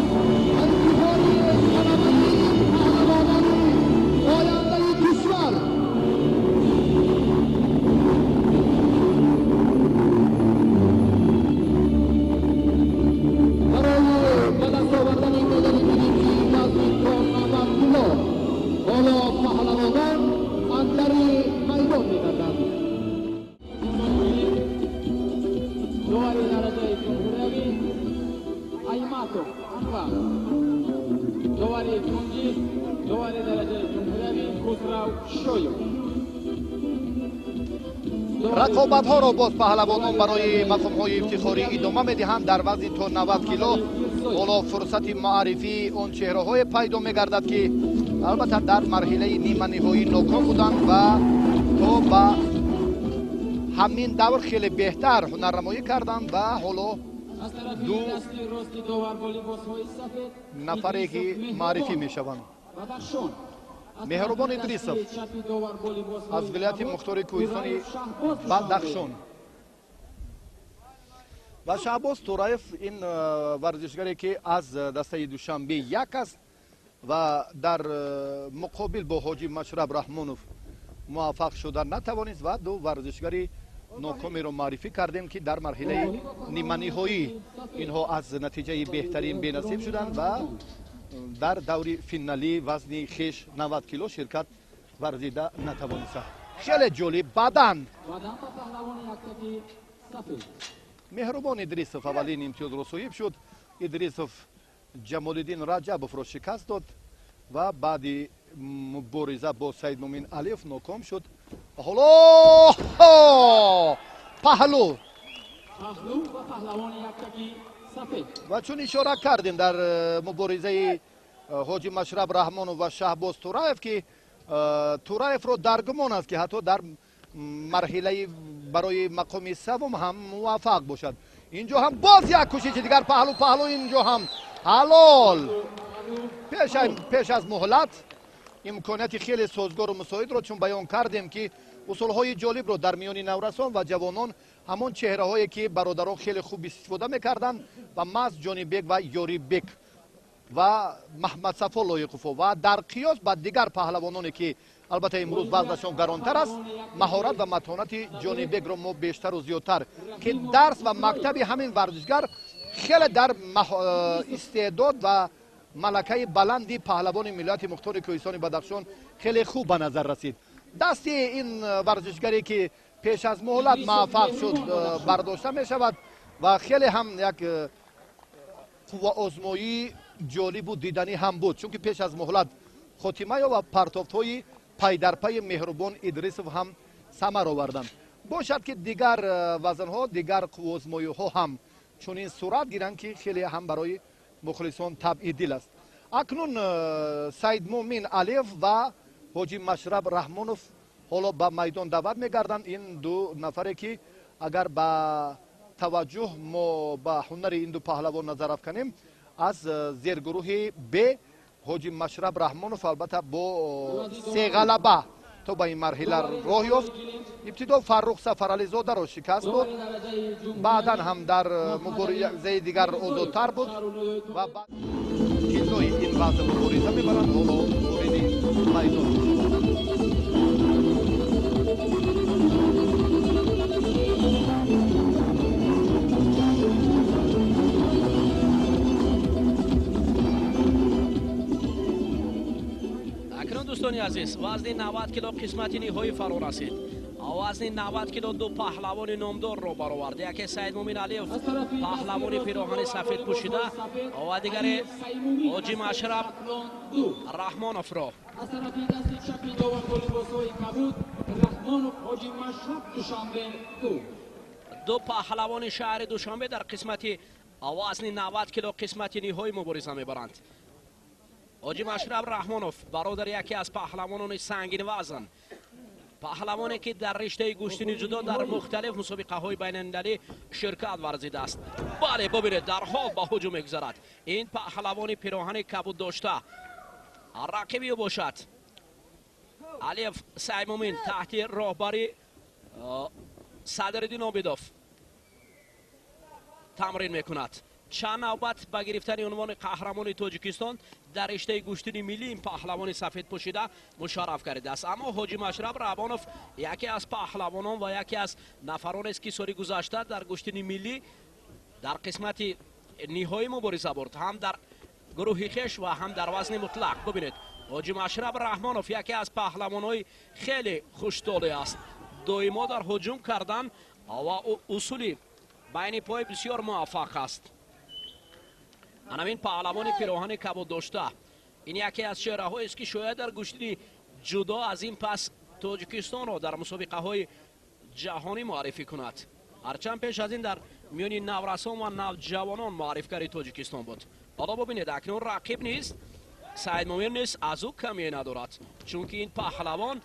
رقابت‌ها را باز پهلوانان برای مقام‌های افتخاری ادامه می‌دهند. در وزن تا 90 کیلو حالا فرصت معرفی اون چهره‌های پیدا می‌گردد که البته در مرحله نیمه نهایی ناکام بودند و تا به همین دور خیلی بهتر هنرنمایی کردند و حالا دو نفری که معرفی می‌شوند. مهربان ادریسوف از ولایت مختار کوهستان بدخشان و شهباز تورایف این ورزشگری که از دسته دوشنبه یک است و در مقابل با حاجی مشرب رحمانوف موفق شدن نتوانست و دو ورزشگری ناکامی را معرفی کردیم که در مرحله نیمه نهایی اینها از نتیجه بهترین بینصیب شدند و در دور فینالی وزن خیش 90 کیلو شرکت ورزیده نتوانستند. خیلی جالب بدن مهربان ادریسوف اولین امتیاز را صاحب شد. ادریسوف جمالالدین رجبوف را شکست داد و بعد مبارزه با سید مومن علیف ناکام شد. حالا پهلو و چون اشاره کردیم در مبارزه حاجی مشرب رحمانوف و شهباز تورایف که تورایف رو در گمان است که حتی در مرحله برای مقام سوم هم موفق باشد. اینجا هم باز یک کوشش دیگر پهلو اینجا هم حلال پیش از مهلت امکانیت خیلی سازگار و مساعد رو چون بیان کردیم که اصولهای جالب رو در میان نورسان و جوانان همون چهره هایی که برادران خیلی خوب استفاده میکردن و مز جانی بیگ و یاری بیگ و محمد صفا لایقوفو و در قیاس با دیگر پهلوانانی که البته امروز وزنشان گرانتر است مهارت و متانت جانی بیگ رو ما بیشتر و زیادتر که درس و مکتب همین ورزشگر خیلی در استعداد و ملکه بلندی پهلوان ملت مختار کوهستان بدخشان خیلی خوب به نظر رسید. دستی این ورزشگری که پیش از مهلت موفق شد برداشته می شود و خیلی هم یک قوه آزمایی جالب و دیدنی هم بود چون که پیش از مهلت خاتمه و پرتافت پای در پای مهربان ادریسوف هم ثمر آوردند. باشد که دیگر وزن ها دیگر قوه آزمایی ها هم چون این صورت گیرند که خیلی هم برای مخلصان طبع دل است. акнун Саид Муъмин Алиев ва ҳоҷи Машраб Раҳмонов ҳоло ба майдон даъват мегарданд. Ин ду нафаре ки агар ба таваҷҷӯҳ мо ба ҳунари ин ду паҳлавон назар афканем, аз зергурӯҳи Б ҳоҷи Машраб Раҳмонов албатта бо 3 ғалаба то ба ин марҳила роҳ ёфт. ибтидо Фаррух Сафарализодаро шикаст дод, баъдан ҳам дар муборизаи дигар озодтар буд ва ҷизои ин вазъ мубориза мебаранд. ҳоло вориди майдон دوستانی عزیز، وزن 90 کیلو قسمت نهایی فرا رسید. وزن 90 کیلو دو پهلوان نامدار رو برآورد. یکی سعید مومن علیف پهلوان پیراهن سفید پوشیده و دیگری حاجی مشرب رحمانوف را. از طرف دست چپ داور پلیس‌های کبود رحمانوف حاجی مشرب دوشنبه دو پهلوان شهر دوشنبه در قسمت وزن 90 کیلو قسمت نهایی مبارزه میبرند. حاجی مشرب رحمانوف برادر یکی از پهلوانان سنگین وزن، پهلوانی که در رشته گوشتنی جدا در مختلف مسابقه های بین المللی شرکت ورزیده است. بله ببینید در حال به هجوم میگذرد. این پهلوانی پیراهن کبود داشته رقیبی باشد. علیف سعید مومن تحت راهبری صدرالدین عابدوف تمرین میکند. چند نوبت به گرفتن عنوان قهرمان تاجیکستان در رشته گوشتنی ملی این پهلوان سفید پوشیده مشرف کرده است. اما حاجی مشرب رحمانوف یکی از پهلوانان و یکی از نفرانی است که سال گذشته در گوشتنی ملی در قسمت نهایی مبارزه برد، هم در گروه خویش و هم در وزن مطلق. ببینید حاجی مشرب رحمانوف یکی از پهلوانای خیلی خوش‌طبع است، دائما در هجوم کردن و اصولی بین پای بسیار موفق است. همین پهلوان پیراهن کبود داشته این یکی از چهره‌هایی است که شاید در گوشتنی جدا از این پس تاجیکستان را در مسابقه های جهانی معرفی کند. هرچند پیش از این در میان نورسان و نوجوانان معرفی تاجیکستان بود. حالا ببینید اکنون رقیب نیست، سعید مومن نیست، از او کمی ندارد، چون که این پهلوان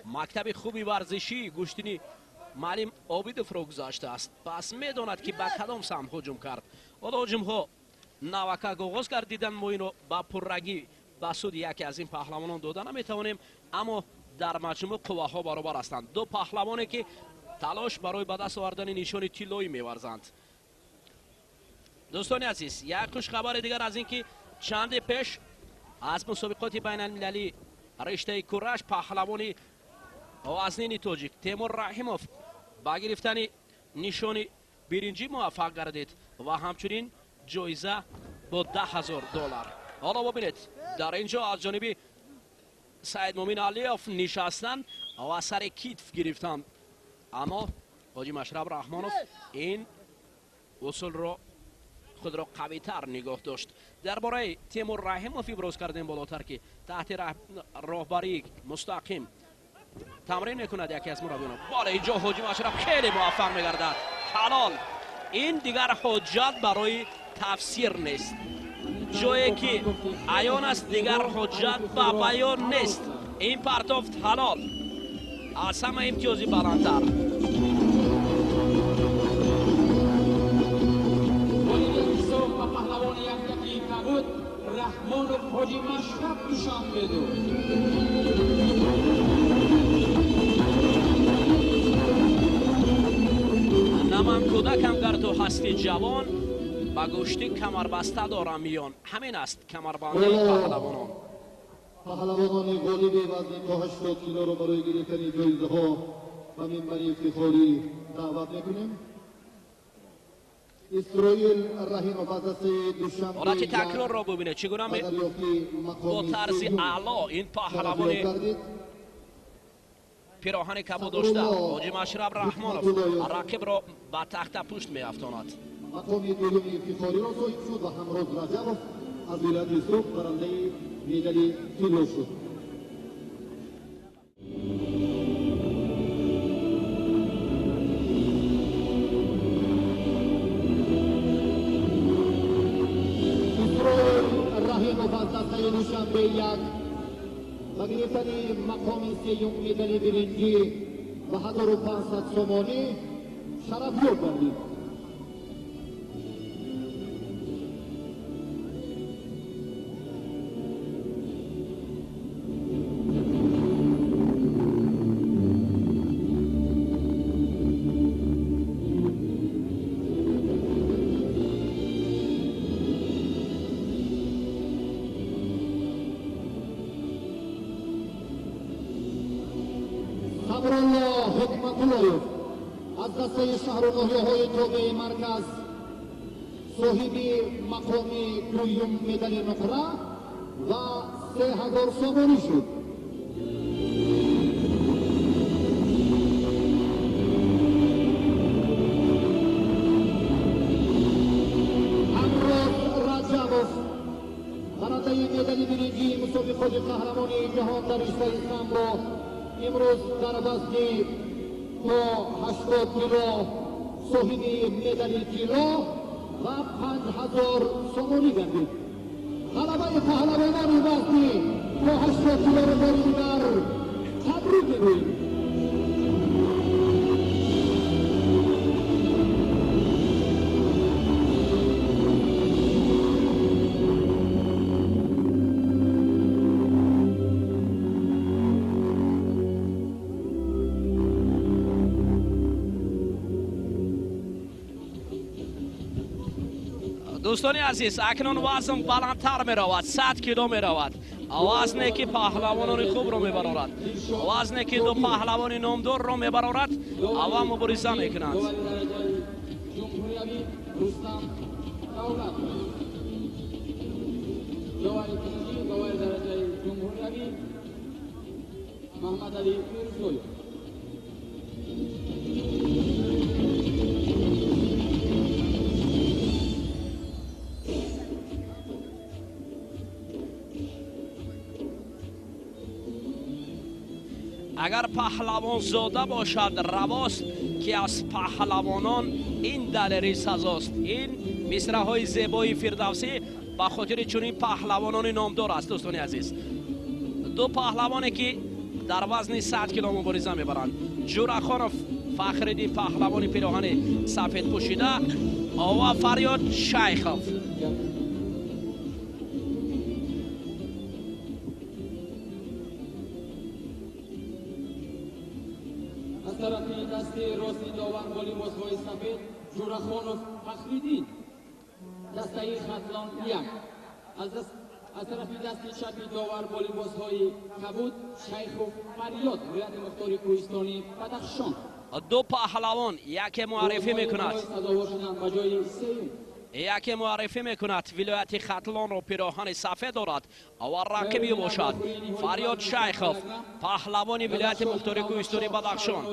مکتب خوبی ورزشی گوشتنی معلم عابدوف را گذاشته است، پس میداند که به کدام سمت هجوم کرد. حالا هجوم ها نوکک آغاز کردیدن، ما اینو با پررگی به سود یکی از این پهلوانان دادن نمیتوانیم، اما در مجموع قواها برابر هستند. دو پهلوانی که تلاش برای به دست آوردن نشان طلایی می‌ورزند. دوستان عزیز، یک خوش خبر دیگر از اینکه چند پیش از مسابقات بین المللی رشته کورش پهلوانی وزنین تاجیک تیمور رحیموف با گرفتن نشان برنجی موفق گردید و همچنین جایزه با $10,000. حالا ببینید در اینجا از جانب سعید مومن علیف نشستن و سر کتف گرفتن، اما حاجی مشرب رحمانوف این اصول را خود را قوی تر نگاه داشت. درباره تیمور رحیموف ابراز کردیم بالاتر که تحت راهبری مستقیم تمرین میکند یکی از مربیان. بالا اینجا حاجی مشرب خیلی موفق میگردد. حلال این دیگر حجت برای تفسیر نیست، جایی که عیان است دیگر حجت به بیان نیست. این پرتافت حلال از همه امتیازی بلندتر. پهلوان یک کبود رحمانوف حاجی مشرب دوشنبه نمام کودکم گر تو هستی جوان با گوشتی کمربسته دارم میان. همین است کمربندی پهلوانان. پهلوانان غالب وزن تا 80 کیلو رو برای گرفتن جایزه ها و منبر افتخاری دعوت میکنیم. اسرائیل رحیموف از دوشنبه حالت تکرار را ببینید چگونه با طرز اعلا این پهلوان پیراهن کبود داشته حاجی مشرب رحمانوف رقیب را به تخت پشت میافتاند. مقام دوم افتخاری را صاحب شد و همراز رجبوف از ولایت یوسف برنده مدال طلا شد. اسرائیل رحیموف از و گرفتن مقام سیوم مدال برنجی و 1500 سومانی شرف یاب گردید. صبرالله حکمت‌الله از دسته شهر و ناحیه‌های تابع مرکز صاحب مقام دوم مدال نقره و 3000 سومانی شد. امروز رجبوف برنده مدال برنجی مسابقات قهرمانی جهان در رشته اسلام امروز در وزن تا 80 کیلو صاحب مدال طلا و 5000 سومانی گردید. غلبه پهلوانان وزن تا 80 کیلو را بار دیگر تبریک میگوییم. دوستان عزیز اکنون وزن بلندتر می رود 100 کیلو می رود. وزنی که پهلوانان خوب رو می برارد، وزنی که دو پهلوان نامدار رو می برارد اول مبارزه می کنند. محمد علی میرزوی اگر پهلوان زاده باشد رواست که از پهلوانان این دلیری سزاست. این مصرع های زیبای فردوسی به خاطر چنین پهلوانان نامدار است. دوستان عزیز دو پهلوانی که در وزن 100 کیلو مبارزه میبرند، جورخانوف فخرالدین پهلوان پیراهن سفید پوشیده و فریاد شیخوف. طرفی دست راستی داور بالی بازهای سفید جورخانوف فخرالدین، دسته خطلان یک. از طرفی دست چپی داور بالی بازهای کبود شیخوف فریاد ولایت مختار کوهستانی بدخشان. دو پهلوان یک معرفی میکند، یکی معرفی میکند ولایت خطلان را پیراهن سفید دارد و رقیبی باشد فریاد شیخوف پهلوان ولایت مختار کوهستانی بدخشان.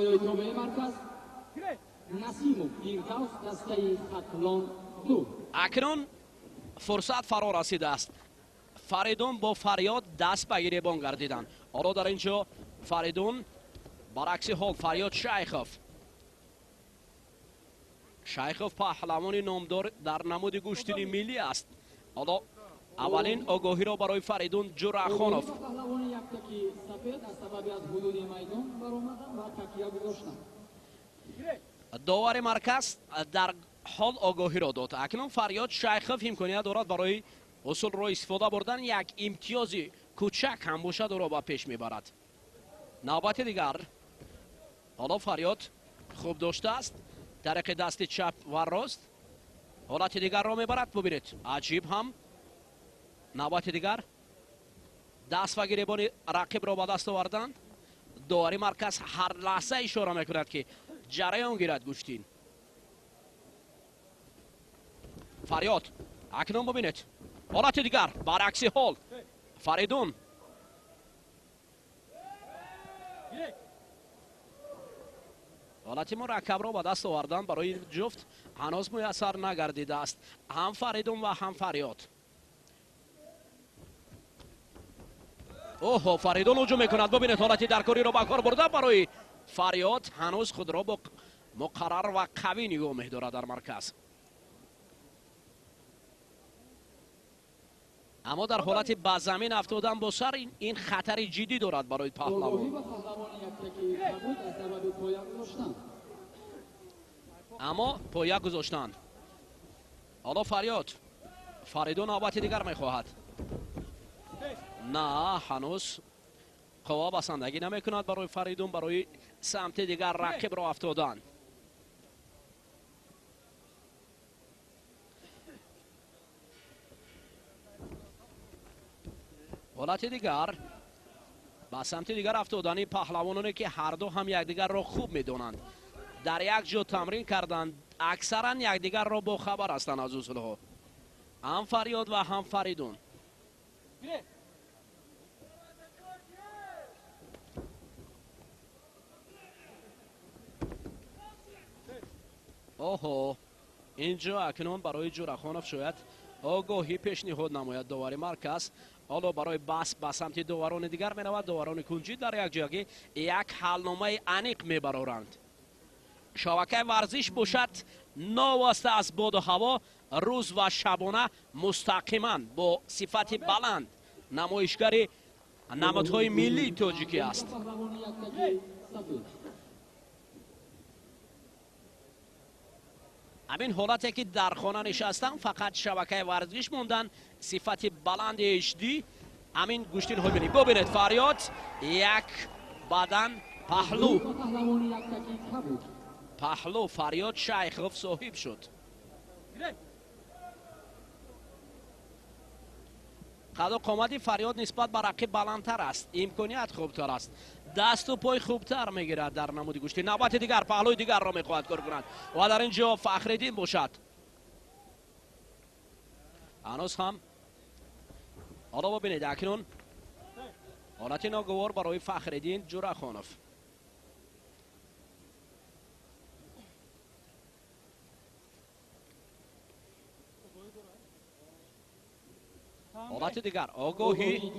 اکنون فرصت فرا رسیده است. فریدون با فریاد دست به گریبان گردیدند. حالا در اینجا فریدون برعکس حال فریاد شیخوف پهلوان نامدار در نمود گوشتنی ملی است. حالا اولین آگاهی را برای فریدون جورخانوف. داور مرکز در حال آگاهی را داد. اکنون فریاد شیخوف امکانیت دارد برای اصول را استفاده بردن یک امتیاز کوچک هم باشد او را به پیش میبرد. نوبت دیگر حالا فریاد خوب داشته است، طریق دست چپ و راست حالت دیگر را میبرد. ببینید عجیب هم نوبت دیگر دست و گریبان رقیب را به دست آوردند. داوری مرکز هر لحظه اشاره میکند که جریان گیرد گوشتین. فریاد اکنون ببینید حالت دیگر برعکس حال فریدون حالت مرکب را به دست آوردن برای این جفت هنوز میسر نگردیده است، هم فریدون و هم فریاد. اوه فریدون هجوم میکند. ببینید حالتی درکاری را به کار برده برای فریاد. هنوز خود را با مقرر و قوی نگاه می‌دارد در مرکز. اما در حالت به زمین افتادن با سر این خطر جدی دارد برای آگاهی پهلوان. و پهلوان یکتکی نبود از سبب پایه گذاشتن. اما پایه گذاشتند. حالا فریدون نوبت دیگر میخواهد. نه هنوز قوا بسندگی نمیکند برای فریدون، برای سمت دیگر رقیب را افتادن. حالت دیگر با سمت دیگر افتادن پهلوانانی که هر دو هم یکدیگر را خوب میدونند، در یک جا تمرین کردند، اکثرا یکدیگر را با خبر هستند از اصولها، هم فریاد و هم فریدون. اوهو اینجا اکنون برای جورخانوف شاید آگاهی پیشنهاد نماید داوری مرکز. حالا برای بس به سمت داوران دیگر می رود. داوران کنجی در یک جایی یک حلنامه انیق می برارند. شبکه ورزش باشد ناواسته از باد و هوا، روز و شبانه مستقیما با صفت بلند نمایشگر نمادهای ملی تاجیکی است. پهلوان یکتکی سفید. همین حالتی که در خانه نشستن فقط شبکه ورزش موندن، صفت بلند HD. همین گوشتین های ببینید فریاد یک بدن پهلوان یکتکی کبود. پهلو فریاد شیخوف صاحب شد. قد و قامت فریاد نسبت به رقیب بلندتر است، امکانیت خوبتر است، دست و پای خوبتر میگیرد در نمود گوشتی. نوبت دیگر پهلوی دیگر را میخواهد کار کند و در اینجا فخرالدین باشد. هنوز هم حالا ببینید اکنون حالت ناگوار برای فخرالدین جورخانوف. حالت دیگر آگاهی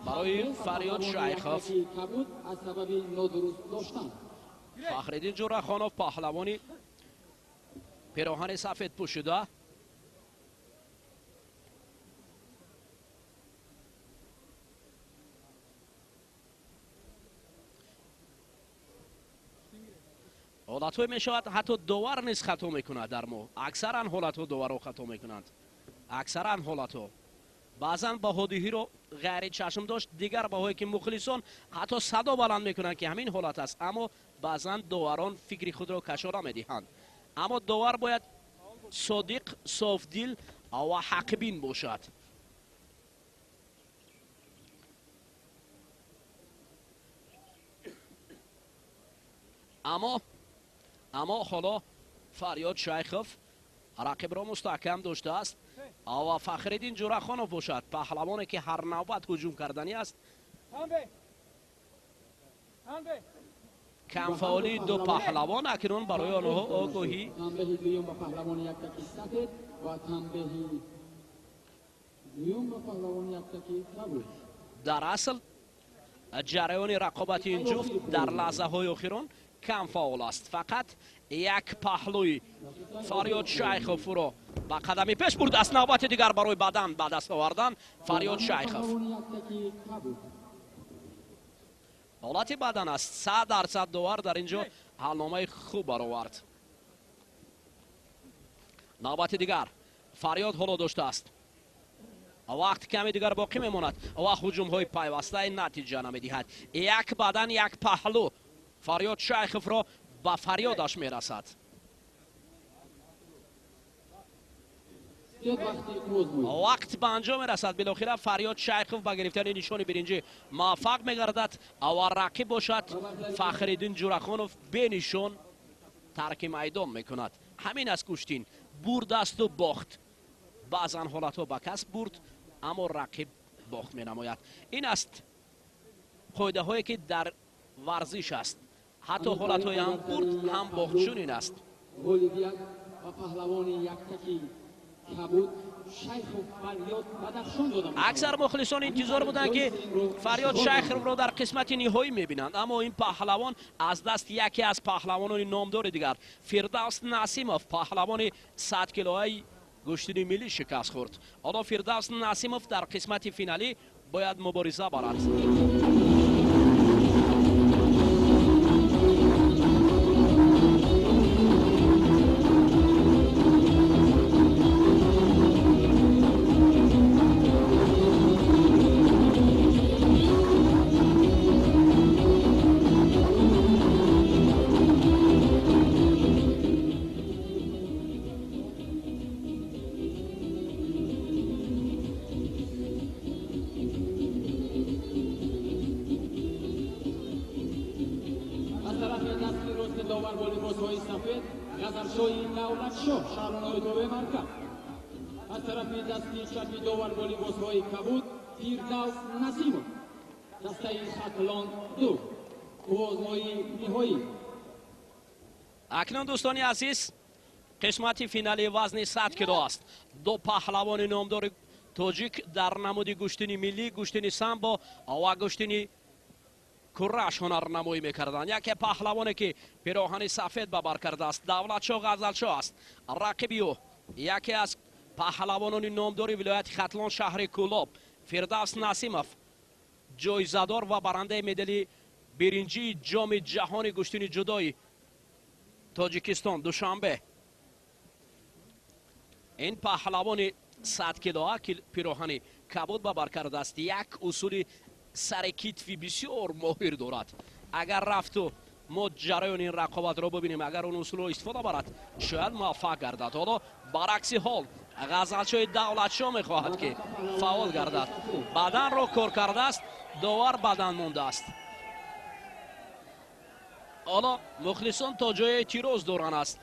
برای فریاد شیخوف. کبود از سبب نادرست داشتن. فخرالدین جورخانوف پهلوانی پیراهن سفید پوشیده، حالت‌های میشود حتی داور نیز خطا میکند. در ما اکثرا حالت‌ها داور خطا میکنند، اکثرا حالت‌ها. بعضا با هدیهی رو غیر چشم داشت، دیگر با هایی که مخلصان حتی صدا بلند میکنند که همین حالت است، اما بعضا داوران فکری خود را کشاره میدهند. اما داور باید صادق، صاف دل و حق بین باشد. اما حالا فریاد شیخوف رقیب را مستحکم داشته است و فخرالدین جورخانوف باشد، پهلوانی که هر نوبت هجوم کردنی است. کمفعالی دو پهلوان اکنون برای آنها آگاهی. تنبیه دوم با پهلوان یکتکی سفید و تنبیه دوم با پهلوان یکتکی کبود. در اصل جریان رقابت این جفت در لحظه های اخیران کم فعال است. فقط یک پهلوی فریاد شیخوف را با قدمی پیش برد است. نوبت دیگر برای بدن به دست آوردن فریاد شیخوف. حالت بدن است. 100% داور در اینجا حلنامه خوب برآورد. نوبت دیگر فریاد حالا داشته است. وقت کمی دیگر باقی میماند و هجوم های پیوسته نتیجه نمیدهد. یک بدن یک پهلو فریاد شیخوف را با فریادش میرسد. وقت به انجام میرسد. بالاخره فریاد شیخوف با گرفتن نشان برنجی موفق میگردد و رقیب باشد فخرالدین جورخانوف به نشان ترک میدان میکند. همین است کشتین، برد است و باخت. بعضا حالت ها با کس برد اما رقیب باخت می نماید. این است قاعده هایی که در ورزش است. حتی حالت های هم برد هم باخت چون این است. بولیویا و پهلوان یکتکی کبود شیخوف فریاد بدخشان دادند. اکثر مخلصان انتظار بودند که فریاد شیخوف را در قسمت نهایی میبینند، اما این پهلوان از دست یکی از پهلوانان نامدار دیگر فردوس نسیموف، پهلوان 100 کیلویی گشتنی ملی شکست خورد. حالا فردوس نسیموف در قسمت فینالی باید مبارزه برد. داور والیبال‌های سفید غزلشوی دولتشاه شهرنامه دوبه مرکز. از طرف دستی چپ داور والیبال‌های کبود فردوس نسیموف. دسته خطلان دو آزمایی نهایی. اکنون دوستان عزیز قسمت فینالی وزن 100 کیلو است. دو پهلوان نامدار تاجیک در نمود گشتنی ملی، گشتنی سامبو و گشتنی کورش هنرنمایی میکردند. یکی پهلوانی که پیراهن سفید به بر کرده است دولتشاه غزلشاه است. رقیبی او یکی از پهلوانان نامدار ولایت ختلان شهر کولاب فردوس نسیموف، جایزه‌دار و برنده مدال برنجی جام جهانی گشتنی جدای تاجیکستان دوشنبه. این پهلوان 100 کیلو که پیراهن کبود به بر کرده است یک اصول سر کتفی بسیار ماهر دارد. اگر رفت و ما جریان این رقابت را ببینیم، اگر اون اصول را استفاده برد شاید موفق گردد. حالا برعکس حال غزلشاه دولتشاه میخواهد که فعال گردد. بدن را کار کرده است، داور بدن مونده است. حالا مخلصان تا جای تیروز دوران است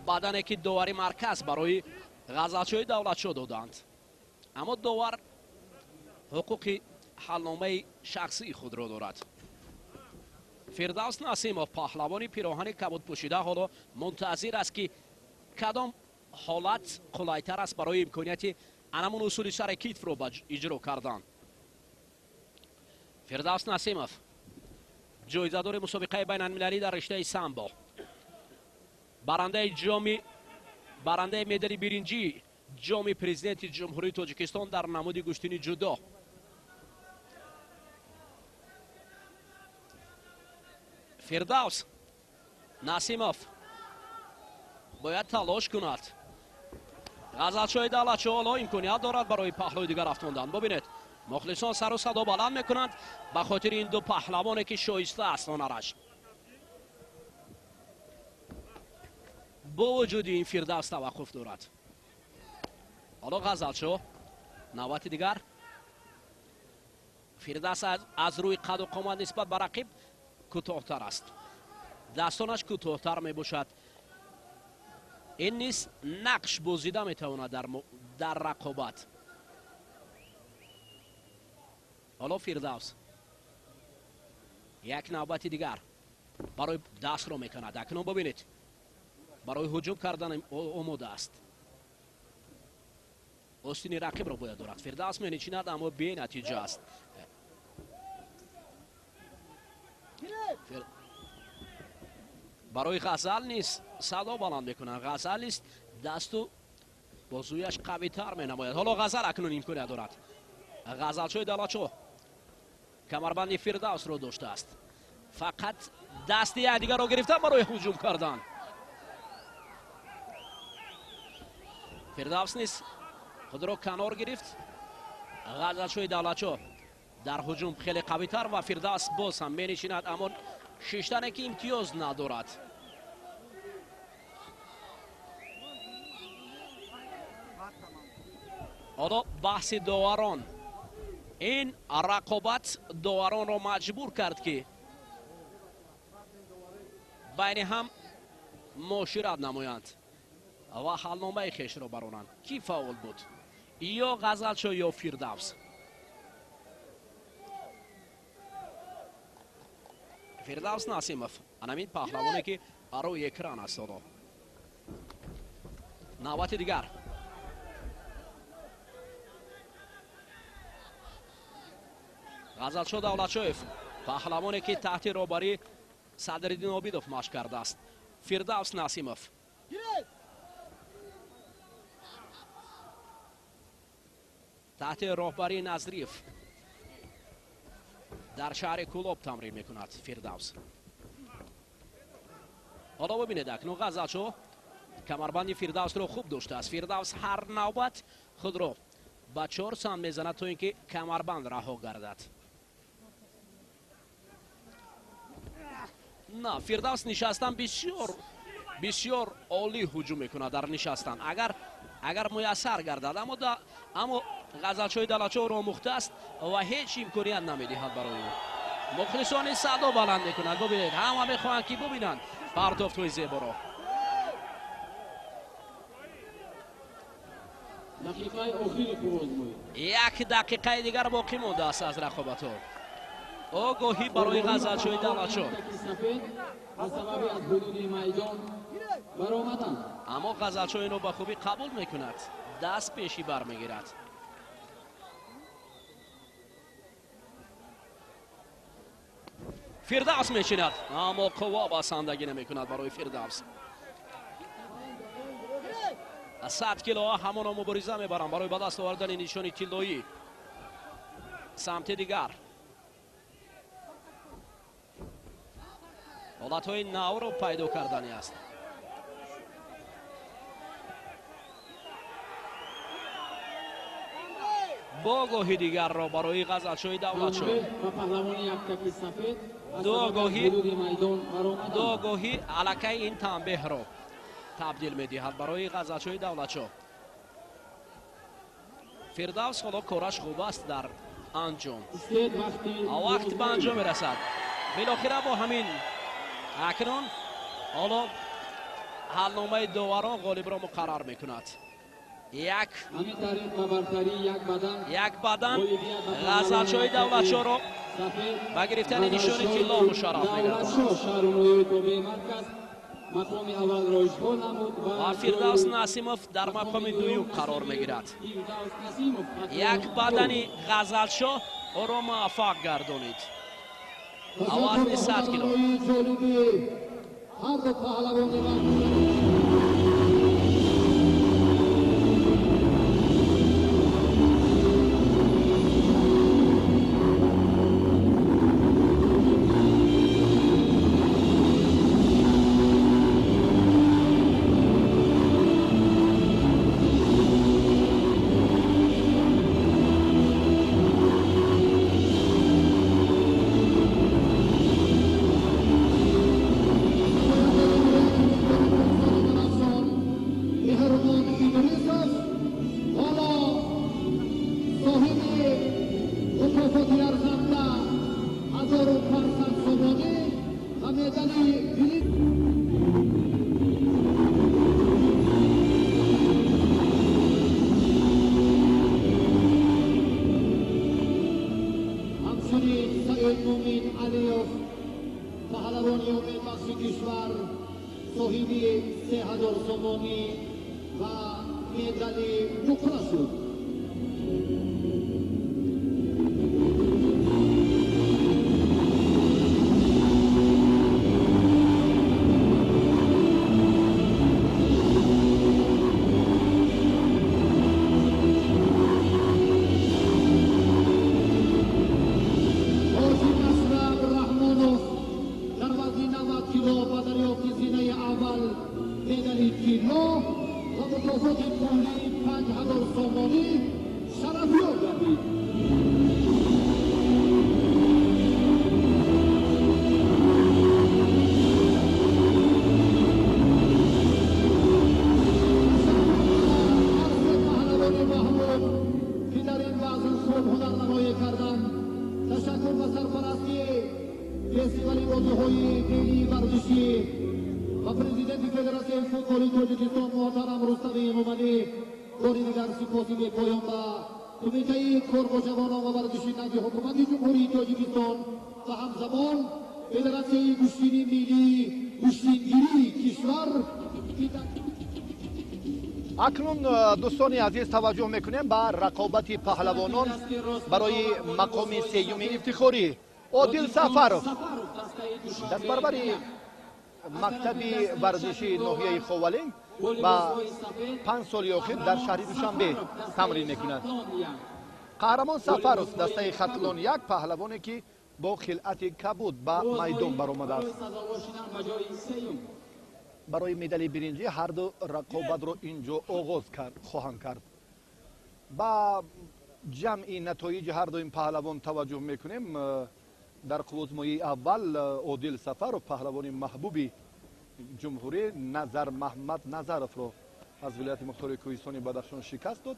بدنی که داوری مرکز برای غزلشاه دولتشاه دادند، اما داور حقوق حلنامه شخصی خود را دارد. فردوس نسیموف پهلوانی پیراهن کبود پوشیده حالا منتظر است که کدام حالت قلایتر است برای امکانیت انمون اصول سر کتف رو اجرا کردن. فردوس نسیموف جایزه‌دار مسابقه بین المللی در رشته سامبو، برنده مدال برنجی جام پرزیدنت جمهوری تاجیکستان در نمود گشتنی جودو. فردوس نسیموف باید تلاش کند. غزلشاه دولتشاه حالا امکانیت دارد برای پهلوی دیگر افتاندن. ببینید مخلصان سر و صدا بلند میکنند به خاطر این دو پهلوانی که شایسته است هنرش. با وجود این فردوس توقف دارد. حالا غزلشاه نوبت دیگر. فردوس از روی قد و قامت نسبت به رقیب کوتاه‌تر است، دستانش کوتاه‌تر می باشد. این نیز نقش بازیده می تواند در رقابت. حالا فردوس یک نوبت دیگر برای دست را می کند. اکنون ببینید برای هجوم کردن آماده است. آستین رقیب را باید دارد. فردوس می نشیند اما بی نتیجه است. برای غزل نیست صدا بلند میکنن. غزل نیست دست و بازویش قوی تر می نماید. حالا غزل اکنون امکانیت دارد. غزلشاه دولتشاه کمربند فردوس را داشته است، فقط دست دیگر را گرفته برای هجوم کردن. فردوس نیست خود را کنار گرفت. غزلشاه دولتشاه در هجوم خیلی قوی تر و فردوس باز هم می نشیند اما ششتنه که امتیاز ندارد. حالا بحث داوران، این رقابت داوران را مجبور کرد که بین هم معاشرت نمایند و حلنامه خویش را برانند. کی فعال بود؟ یا غزلشاه یا فردوس؟ فردوس نسیموف همین پهلوانی که روی اکران است. نوبت دیگر غزلشاه دولتشاه پهلوانی که تحت رهبری صدرالدین عابدوف مشق کرده است. فردوس نسیموف تحت راهبری نظریف در شهر کولوب تمرین میکند فردوس. حالا ببینید اکنون غزلچو کمربند فردوس رو خوب داشته است. فردوس هر نوبت خود رو با 4 سم میزند تا اینکه کمربند رها گردد. نه، فردوس نشستن بسیار عالی هجوم میکند در نشستن اگر میسر گردد، اما غزلچوی دلچو رو آموخته است و هیچ امکانیت نمیدهد برای او. مخلصان صدا بلند میکنند. ببینید همه میخواهند که ببینند پرتاب توی زیبا رو. یک دقیقه دیگر باقی مونده است از رقابت ها. آگاهی برای غزلچوی دلچو. اما غزلچو اینو با خوبی قبول میکند، دست پیشی برمیگیرد. فردوس میچیند اما قوا بسندگی نمیکند برای فردوس. 100 کیلو همون مبارزه میبرند برای به دست آوردن نشان طلایی. سمت دیگر حالتهای نو رو پیدا کردنی است. با آگاهی دیگر را برای غزلچوی دولتچو. دو آگاهی علاقه این تنبیه را تبدیل میدهد برای غزلچوی دولتچو. فردوس حالا کارش خوب است در انجام. وقت به انجام میرسد. بالاخره با همین اکنون حالا حلنامه داوران غالب را مقرر میکند. یک بدن غزلچوی دولتچو را با گرفتن نشان طلا مشرف میگردد و فردوس نسیموف در مقام دوم قرار میگیرد. یک بدن غزلچو او را موفق گردانید. وزن 100 کیلو. اکنون دوستان عزیز توجه میکنیم به رقابت پهلوانان برای مقام سیوم افتخاری. عادل سفرов دستبربری مکتبی ورزشی ناحیه خوالین با 5 سال اخیر در شهر دوشنبه تمرین میکند. قهرمان سفرов دسته خطلون یک پهلوانی که با خلعت کبود به میدان برآمده است. برای مدال برنجی هر دو رقابت رو اینجا آغاز خواهند کرد. با جمع نتایج هر دو این پهلوان توجه میکنیم. در قوزمایی اول عادل سفرов پهلوان محبوب جمهوری نظر محمد نظرов رو از ولایت مختار کوهستان بدخشان شکست داد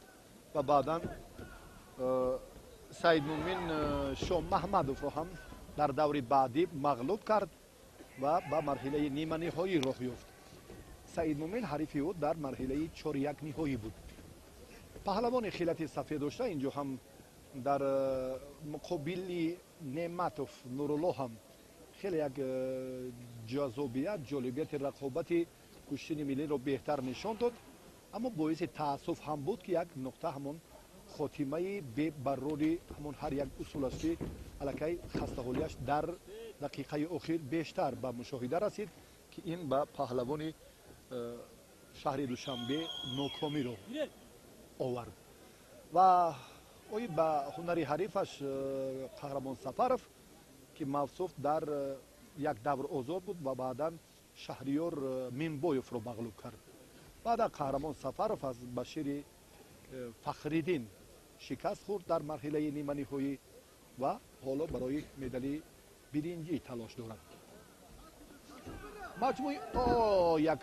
و بعدا سعید مومن شاه محمدов رو هم در دور بعدی مغلوب کرد و به مرحله نیمه نهایی راه یافت. سعید مومن حریف او در مرحله 4-1 نهایی بود. پهلوان خلعت سفید داشته اینجا هم در مقابل نعمتov نورالله هم خیلی یک جالبیت رقابت کشتی ملی رو بهتر نشان داد، اما باعث تاسف هم بود که یک نقطه همون خاتمه به برای همون هر یک اصول است که الکی خسته‌حالیش در دقیقه اخیر بیشتر به مشاهده رسید که این به پهلوان شهر دوشنبه ناکامی رو آورد و اوی با هنری حریفش قهرمان سفرов که موصوف در یک دور آزاد بود و بعدا شهریار منبویف رو مغلوب کرد. بعد قهرمان سفرов از بشیر فخریدین شکست خورد در مرحله نیمه نهایی و حالا برای مدال برنجی تلاش دارد. مجموع یک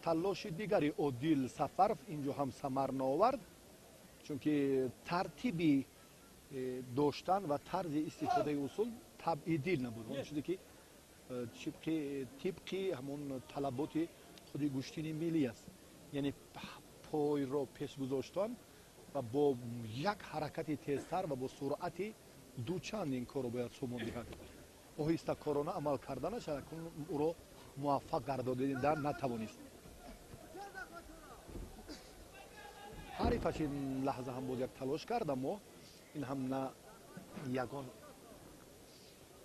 تلاش دیگری عادل سفرов اینجا هم ثمر نآورد، چون که ترتیبی داشتن و طرز استفاده اصول تبعیدی نبود. اون چیزی که طبقی همون طلبات خودی گشتین ملی است، یعنی پای را پیش گذاشتن و با یک حرکت تیزتر و با سرعت دوچند این کار رو باید سامان دهد. آهسته کارانه عمل کردنش او را موفق گردانیدن نتوانست. حریفش این لحظه هم بود یک تلاش کرد، اما این هم نه یگان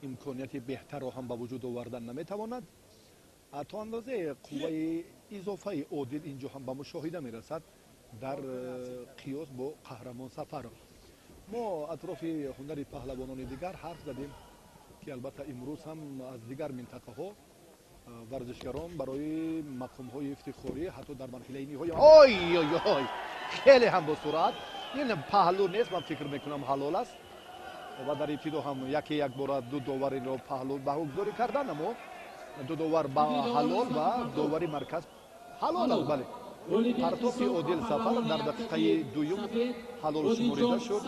امکانیت بهتر رو هم به وجود آوردن نمیتواند. تا اندازه قوه اضافه عادل اینجا هم به مشاهده میرسد در قیاس با قهرمان سفرov. ما اطراف هنر پهلوانان دیگر حرف زدیم که البته امروز هم از دیگر منطقه ها ورزشکاران برای مقام های افتخاری حتی در مرحله نهایی آی خیلی هم با سرعت، این پهلو نیست، من فکر میکنم حلال است و در ابتدا هم یک بار دو داور رو پهلو بهگذاری کردن، اما دو داور با حلال و داوری مرکز حلال است. بله، پرتاب عادل سفرov در دقیقه دوم حلال شمرده شد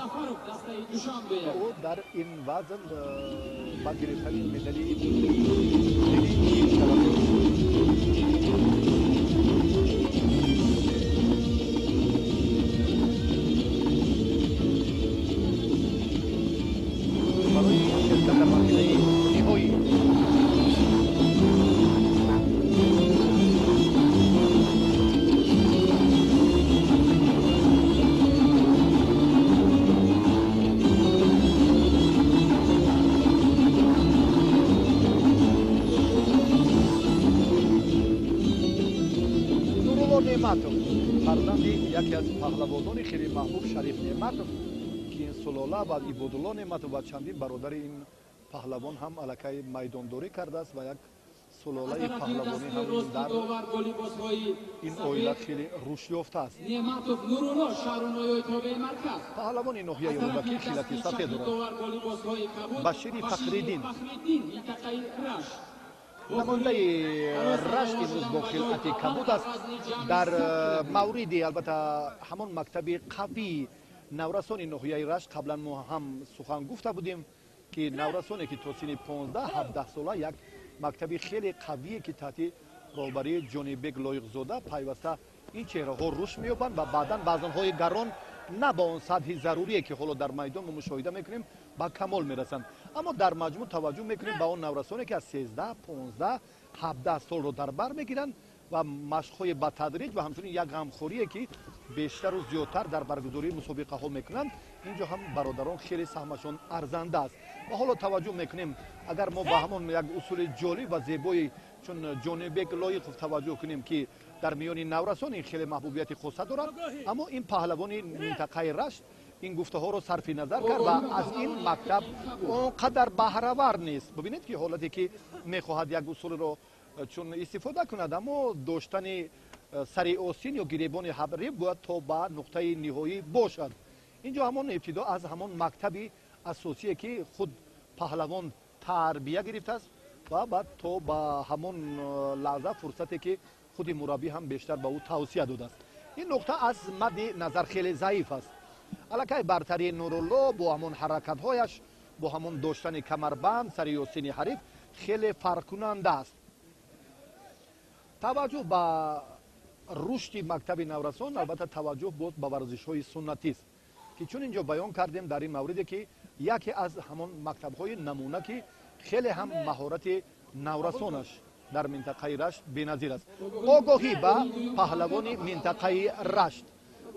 و او در این وزن با گرفتن مدال برنجی شود. فرزند یکی از پهلوانان خیلی محبوب شریف نعمتov که این سلاله بعد عبادالله نعمتov و چندین برادر این پهلوان هم الکی میدانداری کرده است و یک سلاله پهلوانی هم در این اویلت خیلی رشد یافته است. پهلوان ناحیه رودکی خلعت سفید دارد. بشیر فخریدین نماینده رشت امروز با خلعت کبود است. در مورد البته همون مکتب قوی نورسان ناحیه رشت قبلا ما هم سخن گفته بودیم که نورسانی که تا سن 15-17 ساله یک مکتب خیلی قویه که تحت رهبری جانی بیگ لایق‌زاده پیوسته این چهره ها رشد می‌یابند و بعدا وزن های گران نه با اون سطح ضروریه که حالا در میدان ما مشاهده میکنیم با کمال میرسند، اما در مجموع توجه میکنیم با اون نورسانی که از 13-15-17 سال رو در بر میگیرند و مشق‌های با تدریج و همچنین یک غمخوریه که بیشتر و زیادتر در برگزاری مسابقه ها میکنند. اینجا هم برادران خیلی سهمشون ارزنده است و حالا توجه میکنیم اگر ما با همون یک اصول جالب و زیبایی چون جانی بیگ لایق توجه کنیم که در میان نورسان خیلی محبوبیت خاصه دارد، اما این پهلوان منطقه رشت این گفته ها رو صرف نظر کرد و از این مکتب اونقدر بهره‌ور نیست. ببینید که حالتی که میخواهد یک اصول رو چون استفاده کند اما داشتن سری آستین یا گریبان حبری باید تا به نقطه نهایی باشد. اینجا همون ابتدا از همون مکتبی اساسی که خود پهلوان تربیه گرفته است و بعد تا به همون لحظه فرصتی که خود مربی هم بیشتر به او توصیه داده است. این نقطه از مد نظر خیلی ضعیف است. الکی برتری نورالله با همون حرکت هایش با همون داشتن کمربند سری آستین حریف خیلی فرق کننده است. توجه به رشد مکتب نورسان البته توجه بود به ورزش های سنتی است که چون اینجا بیان کردیم در این موردی که یکی از همون مکتب های نمونه که خیلی هم مهارت نورسانش در منطقه رشت بی‌نظیر است. آگاهی به پهلوان منطقه رشت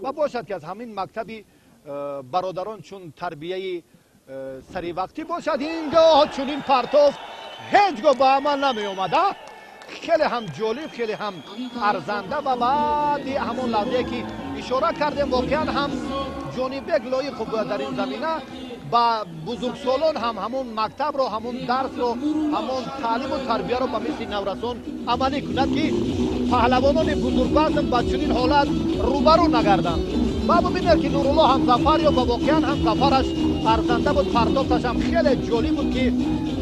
و باشد که از همین مکتبی برادران چون تربیه سری وقتی باشد اینجا چون این پرتاف هیچگاه به عمل نمی اومده، خیلی هم جالب خیلی هم ارزنده و بعد همون لحظه که اشاره کردیم واقعا هم جانی بیگ لایق بود در این زمینه با بزرگسالان هم همون مکتب رو همون درس رو همون تعلیم و تربیه رو به مثل نورسان عملی کند که پهلوانان بزرگوزن با چنین حالت روبرو نگردند. و ببینید که نورالله هم ظفر یا با واقعا هم ظفرش ارزنده بود، پرداختش هم خیلی جالب بود که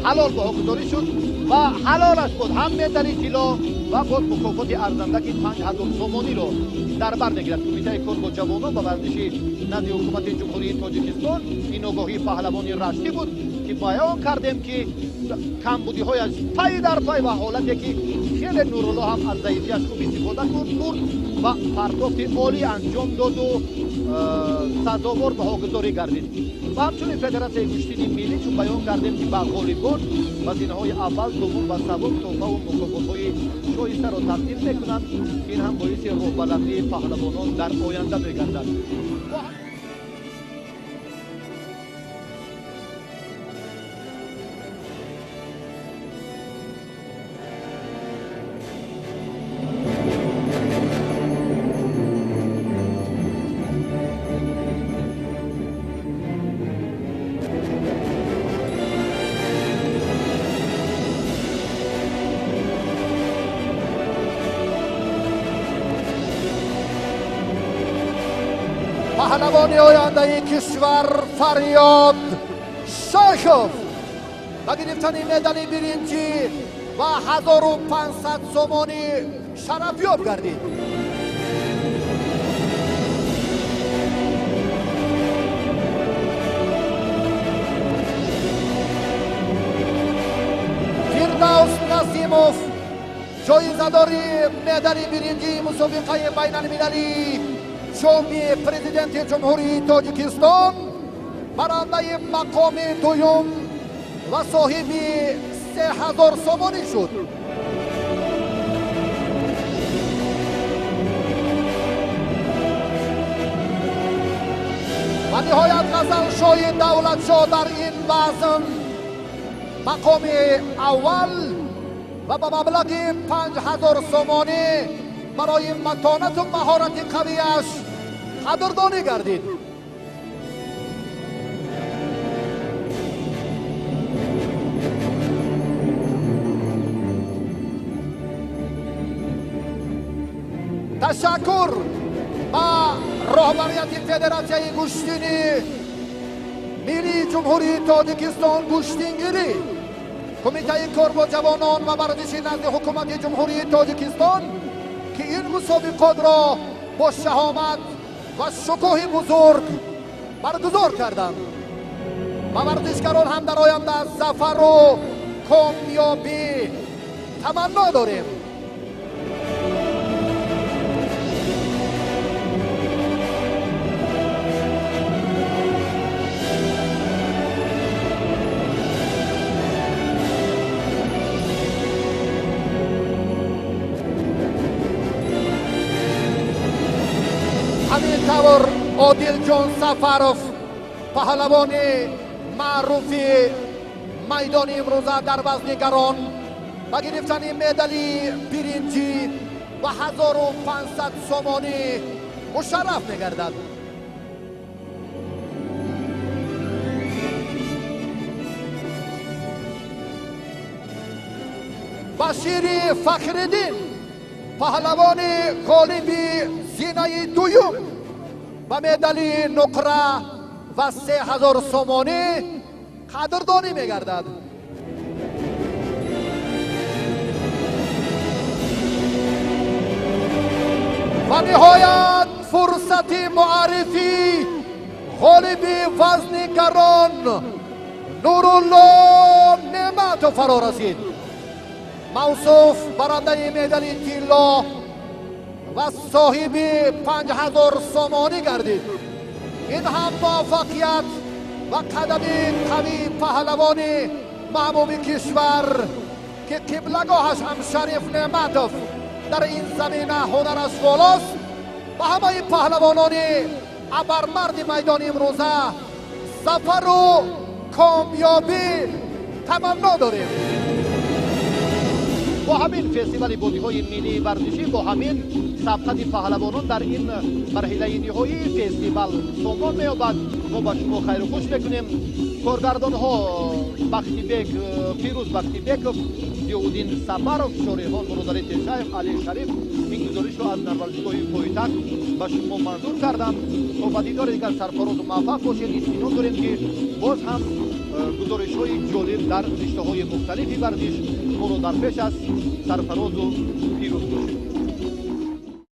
حلال واگذاری شد و حلالش بود هم مدال طلا و بود مکافات ارزنده که 5000 تومانی رو در بر میگیرد. کمیته کار با جوانان و ورزش نزد حکومت جمهوری تاجیکستان این آگاهی پهلوانی رشتی بود که بیان کردیم که کمبودی هایش پای در پای و حالتی که خیلی نورالله هم از ضعیفیش خوب استفاده کرد و پرداخت عالی انجام داد و سزاوار بهاگذاری گردید. و همچنین فدراسیون کشتی ملی چون بیان کردیم که به غالبان وزینه‌های اول، دوم و سوم تحفه و مکافات‌های شایسته را تقدیم می‌کنند. این هم باعث روح‌بلندی پهلوانان در آینده می‌گردد. پهلوان آینده کشور فریاد شایخوف و گرفتن مدال برنجی و 1500 تومانی شرفیاب گردید. فردوس نسیموف جایزه‌داری مدال برنجی مسابقه بین المللی شومی پرزیدنت جمهوری تاجیکستان برنده مقام دوم و صاحب 3000 تومانی شد. و نهایت غزل شاه دولت شاه در این وزن مقام اول و با مبلغ 5000 تومانی برای متانت و مهارت قویش قدردانی گردید. تشکر با رهبریت فدراسیون گشتینی ملی جمهوری تاجیکستان گشتینگیری، کمیته کار با جوانان و ورزش نزد حکومت جمهوری تاجیکستان که این مسابقات را با شهامت و شکوه بزرگ برگزار کردند و ورزشکاران هم در آینده ظفر و کامیابی تمنا داریم. همینطور عادل جان سفروف پهلوان معروف میدان امروزه در وزنگران و گرفتن مدال برنجی و 1500 تومانی مشرف می‌گردد. بشیر فخرالدین پهلوان غالب زینه دوم و مدال نقره و 3000 سومانی قدردانی می‌گردد. و نهایت فرصت معرفی غالب وزن گران نورالله نعمت فرا رسید. موصوف برنده مدال طلا و صاحب 5000 سومانی گردید. این هم موفقیت و قدم قوی پهلوان محبوب کشور که قبلگاهش هم شریف نعمتوف در این زمینه هنرش بالاست. و همه پهلوانان ابرمرد میدان امروزه ظفر و کامیابی تمنا داریم. با همین فستیوال بازی‌های ملی ورزشی، با همین سبقت پهلوانان در این مرحله نهایی فستیوال سامان می‌یابد. ما با شما خیر و خوش می‌کنیم. کارگردان‌ها بختی بک، پیروز بختی بک، ضیاءالدین صبرов، شارحان برادری تشیف، علی شریف این گزارش را از نروژگاه پایتخت به شما منظور کردم. تا به دیدار دیگر سرفراز و موفق باشید. اطمینان داریم که باز هم گزارش‌های جالب در رشته‌های مختلفی ورزش ما را در پیش است. سرفراز و پیروز باشید.